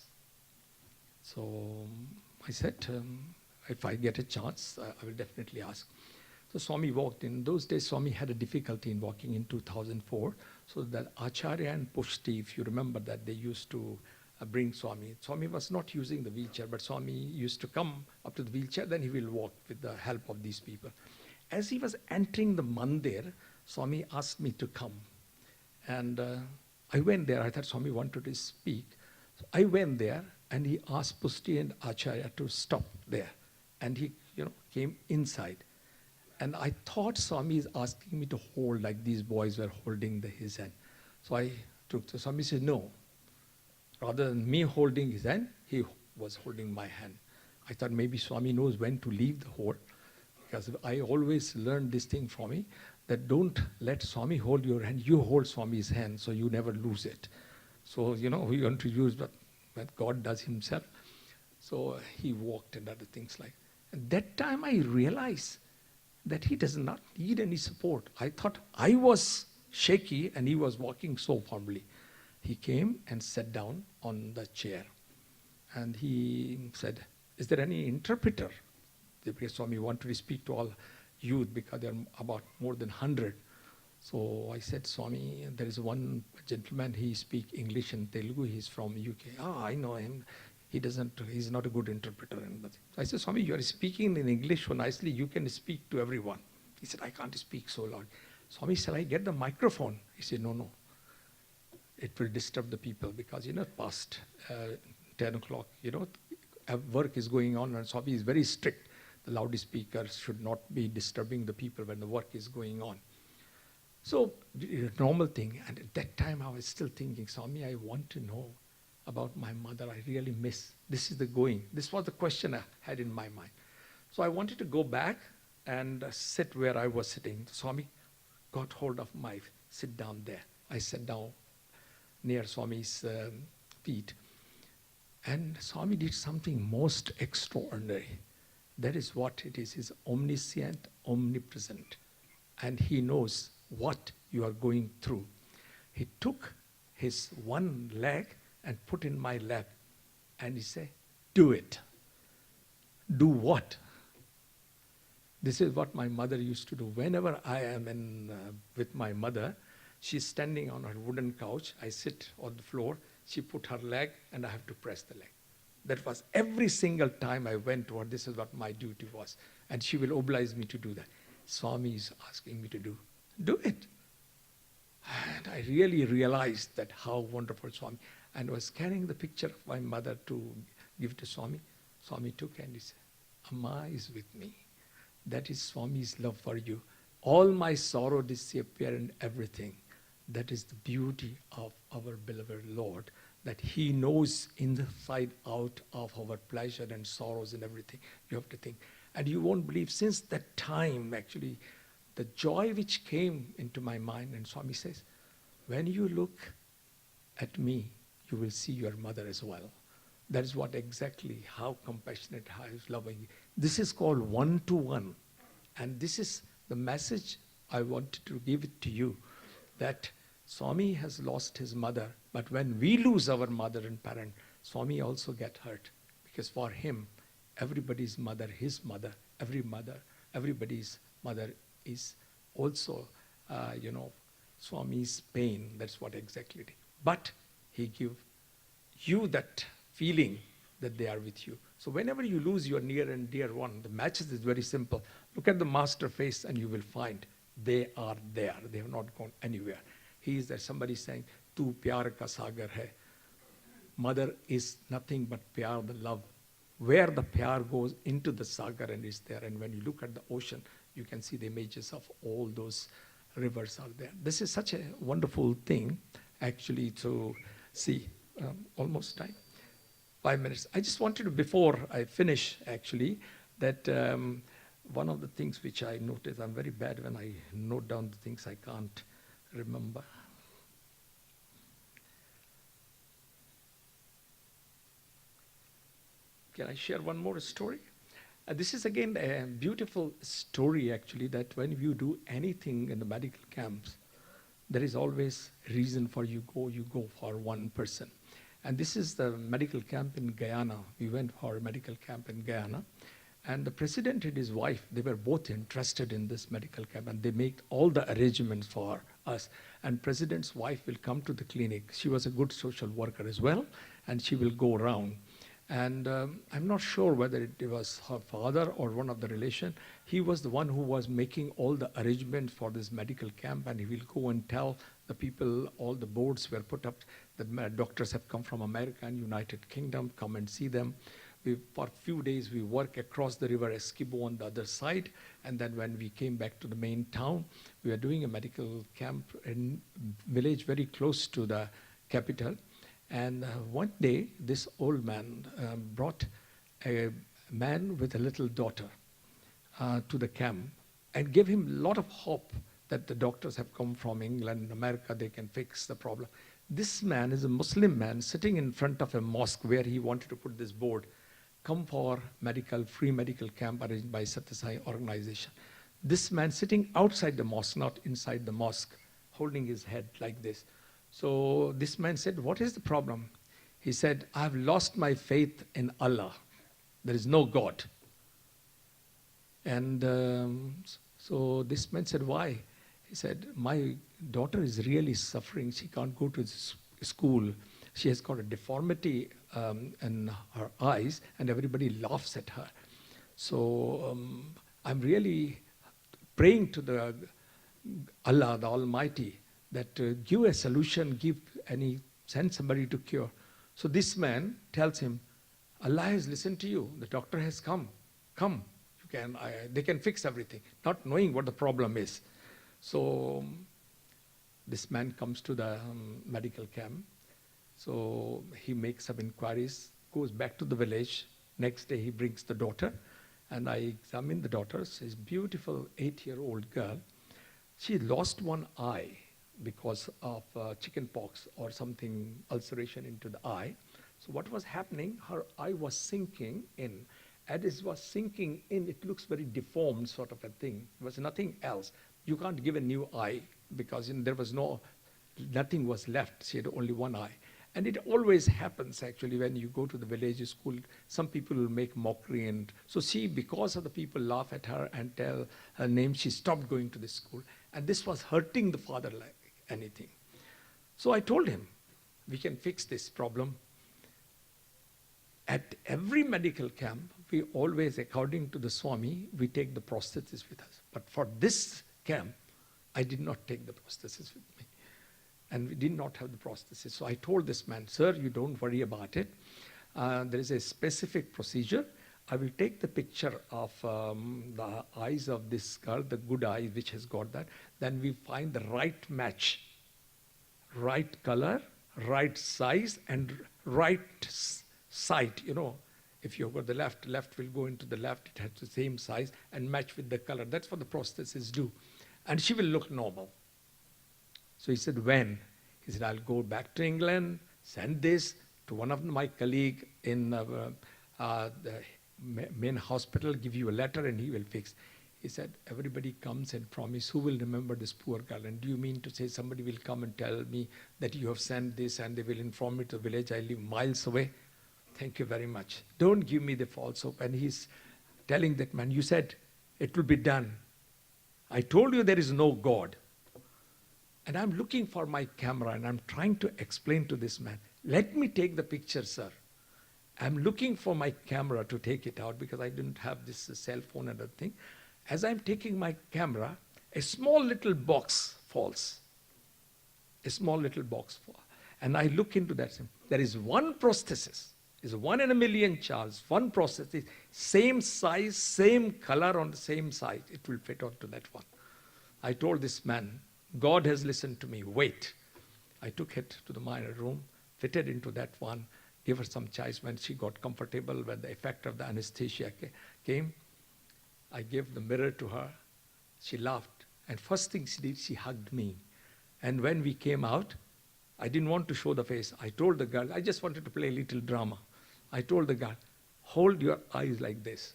So I said, if I get a chance, I will definitely ask. So Swami walked in. Those days, Swami had a difficulty in walking in 2004. So that Acharya and Pushti, if you remember that, they used to bring Swami. Swami was not using the wheelchair, but Swami used to come up to the wheelchair, then he will walk with the help of these people. As he was entering the mandir, Swami asked me to come. And I went there. I thought Swami wanted to speak. So I went there, and he asked Pushti and Acharya to stop there. And he came inside. And I thought Swami is asking me to hold like these boys were holding his hand. So I took the Swami said, no. Rather than me holding his hand, he was holding my hand. I thought maybe Swami knows when to leave the hold. Because I always learned this thing from me, that don't let Swami hold your hand. You hold Swami's hand so you never lose it. So, we want to use what God does himself. So he walked and other things like. And that time I realized that he does not need any support. I thought I was shaky and he was walking so firmly. He came and sat down on the chair and he said, "Is there any interpreter?" Because Swami wanted to speak to all youth because there are about more than 100. So I said, "Swami, there is one gentleman, he speaks English and Telugu, he's from UK. "Ah, I know him. He's not a good interpreter." And I said, "Swami, you are speaking in English so nicely, you can speak to everyone." He said, "I can't speak so loud." "Swami, shall I get the microphone?" He said, "No, no. It will disturb the people because, past 10 o'clock, work is going on and Swami is very strict. The loudspeaker should not be disturbing the people when the work is going on." So, normal thing. And at that time, I was still thinking, "Swami, I want to know about my mother. I really miss. This was the question I had in my mind." So I wanted to go back and sit where I was sitting. Swami got hold of my, "Sit down there." I sat down near Swami's feet. And Swami did something most extraordinary. That is what it is. He's omniscient, omnipresent. And he knows what you are going through. He took his one leg and put in my lap. And he said, "Do it." "Do what?" This is what my mother used to do. Whenever I am with my mother, she's standing on her wooden couch. I sit on the floor. She put her leg and I have to press the leg. That was every single time I went to her. This is what my duty was. And she will oblige me to do that. Swami is asking me to do it. And I really realized that how wonderful Swami. And I was carrying the picture of my mother to give to Swami. Swami took and he said, "Amma is with me. That is Swami's love for you. All my sorrow disappear and everything." That is the beauty of our beloved Lord, that He knows inside out of our pleasure and sorrows and everything. You have to think. And you won't believe, since that time, actually, the joy which came into my mind, and Swami says, "When you look at me, you will see your mother as well." That is what exactly, how compassionate, how loving. This is called one-to-one. And this is the message I wanted to give it to you, that Swami has lost his mother, but when we lose our mother and parent, Swami also get hurt. Because for him, everybody's mother, his mother, everybody's mother is also, Swami's pain. That's what exactly it is. But he give you that feeling that they are with you. So whenever you lose your near and dear one, the message is very simple. Look at the master face and you will find they are there. They have not gone anywhere. He is there. Somebody saying, "Tu pyar ka sagar hai." Mother is nothing but pyar, the love. Where the pyar goes into the sagar and is there. And when you look at the ocean, you can see the images of all those rivers are there. This is such a wonderful thing, actually, to see. Almost time. 5 minutes. I just wanted to, before I finish, actually, that one of the things which I noticed, I'm very bad when I note down the things I can't remember. Can I share one more story? This is again a beautiful story, actually, that when you do anything in the medical camps, there is always reason for you go for one person. And this is the medical camp in Guyana. We went for a medical camp in Guyana. And the president and his wife, they were both interested in this medical camp, and they make all the arrangements for us. And president's wife will come to the clinic. She was a good social worker as well, and she will go around. And I'm not sure whether it was her father or one of the relation. He was the one who was making all the arrangements for this medical camp, and he will go and tell the people, all the boards were put up, the doctors have come from America and United Kingdom, come and see them. For a few days, we work across the river Esquibo on the other side. And then when we came back to the main town, we were doing a medical camp in a village very close to the capital. And one day, this old man brought a man with a little daughter to the camp and gave him a lot of hope that the doctors have come from England and America, they can fix the problem. This man is a Muslim man sitting in front of a mosque where he wanted to put this board, "Come for free medical camp arranged by SSIO organization." This man sitting outside the mosque, not inside the mosque, holding his head like this. So this man said, what is the problem? He said, I have lost my faith in Allah. There is no God. And so this man said, why? He said, my daughter is really suffering. She can't go to school. She has got a deformity in her eyes, and everybody laughs at her. So I'm really praying to the Allah, the Almighty, that give a solution, send somebody to cure. So this man tells him, Allah has listened to you. The doctor has come. Come. They can fix everything, not knowing what the problem is. So this man comes to the medical camp. So he makes some inquiries, goes back to the village. Next day he brings the daughter, and I examine the daughter. She's a beautiful 8-year-old girl. She lost one eye because of chicken pox or something, ulceration into the eye. So what was happening, her eye was sinking in. As it was sinking in, it looks very deformed sort of a thing. There was nothing else. You can't give a new eye because there was nothing was left. She had only one eye. And it always happens actually when you go to the village school, some people will make mockery. And so she, because of the people laugh at her and tell her name, she stopped going to this school. And this was hurting the father like anything. So I told him, we can fix this problem. At every medical camp, we always, according to the Swami, we take the prosthesis with us. But for this camp, I did not take the prosthesis with me. And we did not have the prosthesis. So I told this man, sir, you don't worry about it. There is a specific procedure. I will take the picture of the eyes of this girl, the good eye which has got that. Then we find the right match, right color, right size, and right sight. You know, if you've got the left will go into the left. It has the same size and match with the color. That's what the prosthesis do. And she will look normal. So he said, when? He said, I'll go back to England, send this to one of my colleagues in the main hospital, give you a letter and he will fix. He said, everybody comes and promise, who will remember this poor girl? And do you mean to say somebody will come and tell me that you have sent this and they will inform me to the village? I live miles away. Thank you very much. Don't give me the false hope. And he's telling that man, you said it will be done. I told you there is no God. And I'm looking for my camera and I'm trying to explain to this man, let me take the picture, sir. I'm looking for my camera to take it out because I didn't have this cell phone and other thing. As I'm taking my camera, a small little box falls. A small little box falls. And I look into that. There is one prosthesis. It's 1 in a million chance. One prosthesis, same size, same color on the same side. It will fit onto that one. I told this man, God has listened to me. Wait. I took it to the minor room, fitted into that one, gave her some choice. When she got comfortable, when the effect of the anesthesia came, I gave the mirror to her. She laughed. And first thing she did, she hugged me. And when we came out, I didn't want to show the face. I told the girl, I just wanted to play a little drama. I told the girl, hold your eyes like this.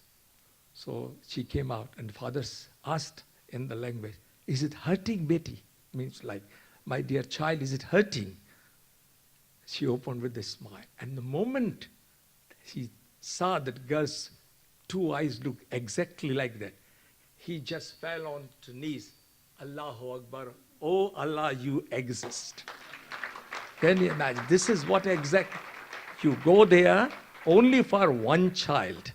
So she came out and father asked in the language, is it hurting, Betty? Means like, my dear child, is it hurting? She opened with a smile. And the moment he saw that girl's 2 eyes look exactly like that, he just fell on to knees. Allahu Akbar. Oh Allah, you exist. Can you imagine? This is what you go there only for one child.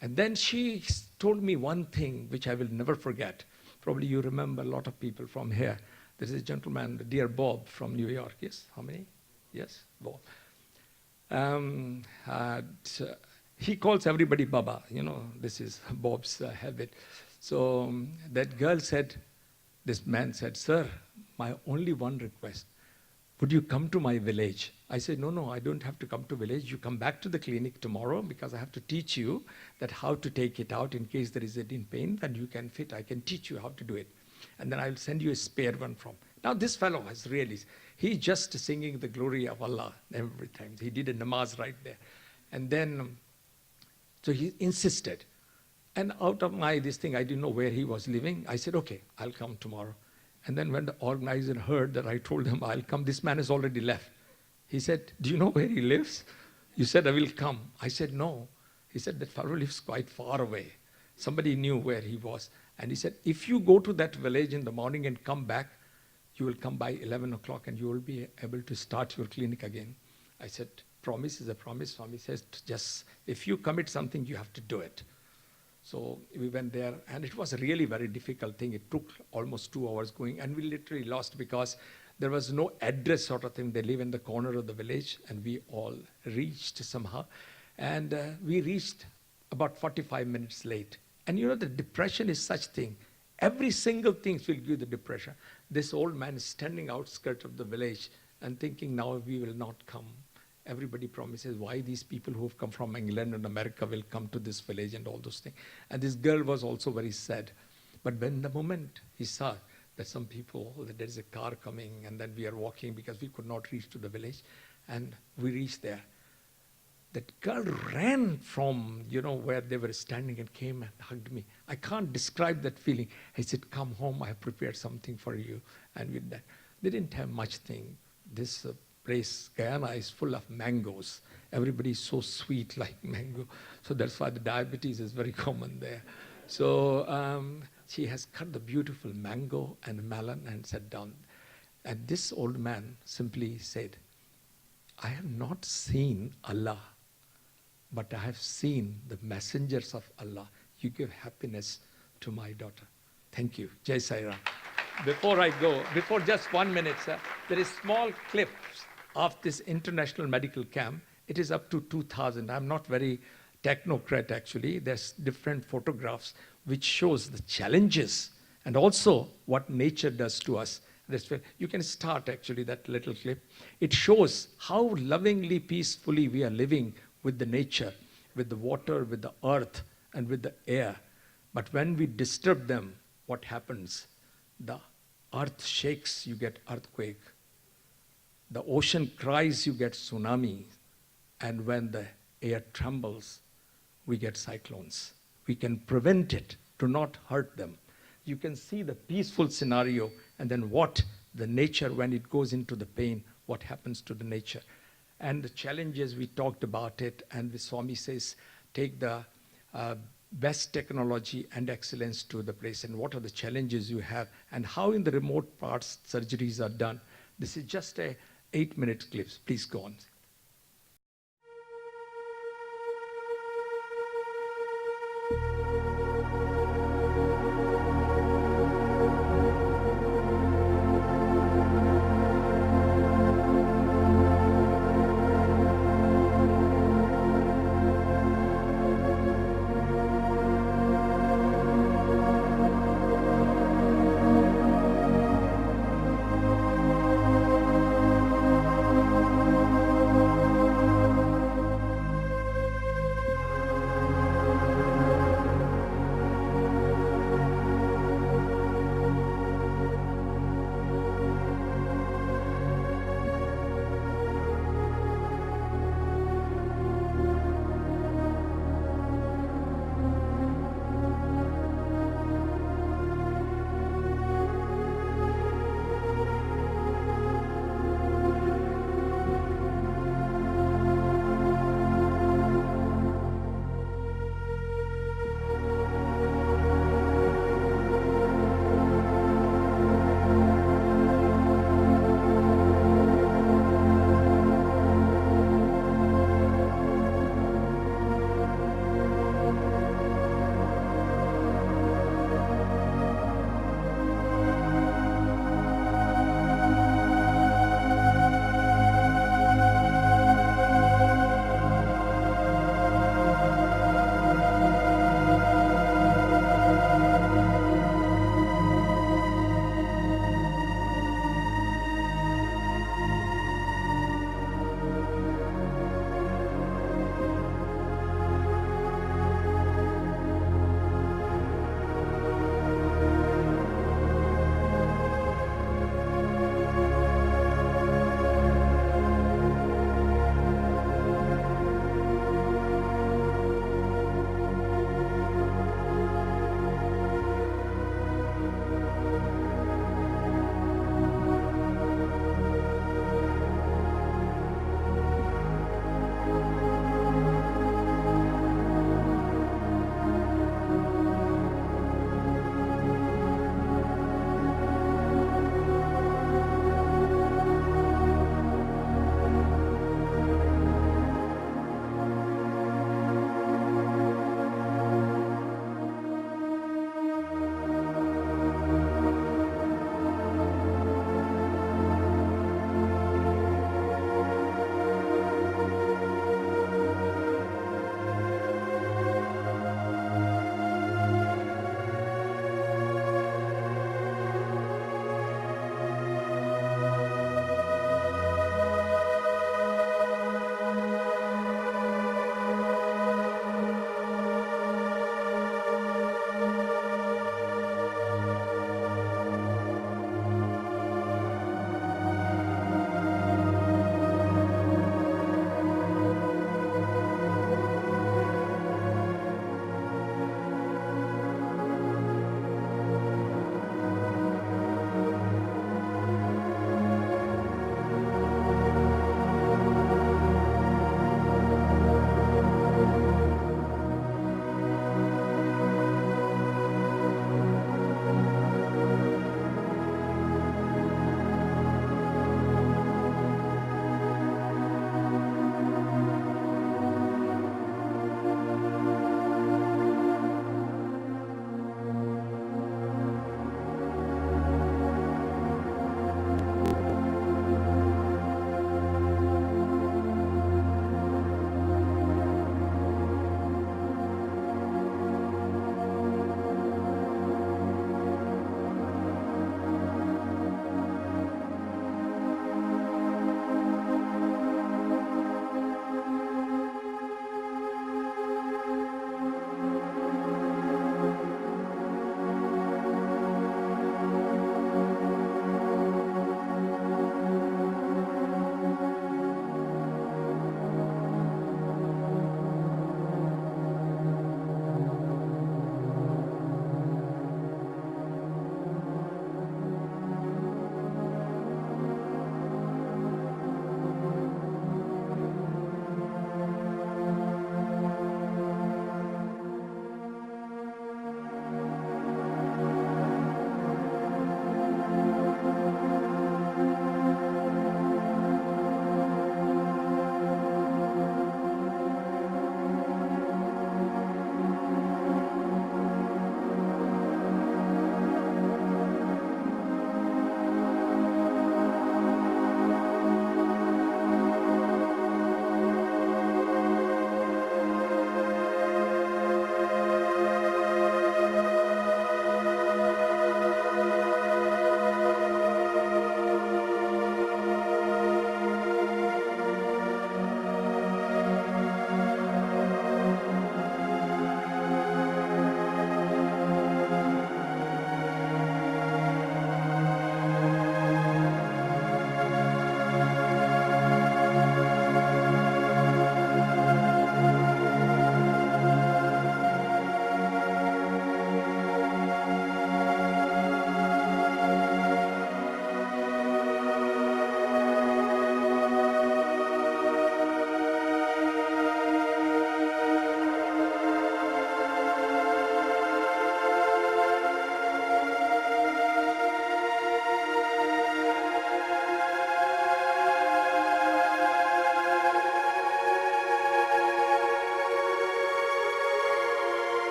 And then she told me one thing which I will never forget. Probably you remember a lot of people from here. There is a gentleman, dear Bob from New York. Yes, how many? Yes, Bob. He calls everybody Baba. You know, this is Bob's habit. So that girl said, this man said, sir, my only one request, would you come to my village? I said, no, I don't have to come to village. You come back to the clinic tomorrow because I have to teach you that how to take it out in case there is any pain that you can fit. I can teach you how to do it. And then I'll send you a spare one from. Now this fellow has really, he's just singing the glory of Allah every time. He did a namaz right there. And then, so he insisted And out of this thing, I didn't know where he was living. I said, okay, I'll come tomorrow. And then when the organizer heard that I told him I'll come, this man has already left. He said, do you know where he lives? You said I will come. I said, no. He said, that fellow lives quite far away. Somebody knew where he was. And he said, if you go to that village in the morning and come back, you will come by 11 o'clock and you will be able to start your clinic again. I said, promise is a promise. Swami says, just if you commit something, you have to do it. So we went there, and it was a really very difficult thing. It took almost 2 hours going, and we literally lost because there was no address sort of thing. They live in the corner of the village, and we all reached somehow. And we reached about 45 minutes late. And you know, the depression is such thing. Every single thing will give the depression. This old man is standing outskirts of the village and thinking, now we will not come. Everybody promises why these people who have come from England and America will come to this village and all those things. And this girl was also very sad. But when the moment he saw that some people, that there is a car coming, and then we are walking because we could not reach to the village, and we reached there. That girl ran from, where they were standing and came and hugged me. I can't describe that feeling. I said, come home, I have prepared something for you. And with that, they didn't have much thing. This place, Guyana, is full of mangoes. Everybody is so sweet like mango. So that's why the diabetes is very common there. So she has cut the beautiful mango and melon and sat down. And this old man simply said, I have not seen Allah, but I have seen the messengers of Allah. You give happiness to my daughter. Thank you. Jai Sai Ram. Before I go, before just 1 minute, sir, there is small clips of this international medical camp. It is up to 2,000. I'm not very technocrat actually. There's different photographs which shows the challenges and also what nature does to us. You can start actually that little clip. It shows how lovingly, peacefully we are living with the nature, with the water, with the earth, and with the air. But when we disturb them, what happens? The earth shakes, you get earthquake. The ocean cries, you get tsunami. And when the air trembles, we get cyclones. We can prevent it to not hurt them. You can see the peaceful scenario, and then what the nature, when it goes into the pain, what happens to the nature. And the challenges, we talked about it, and the Swami says, take the best technology and excellence to the place, and what are the challenges you have, and how in the remote parts surgeries are done. This is just a 8-minute clip. Please go on.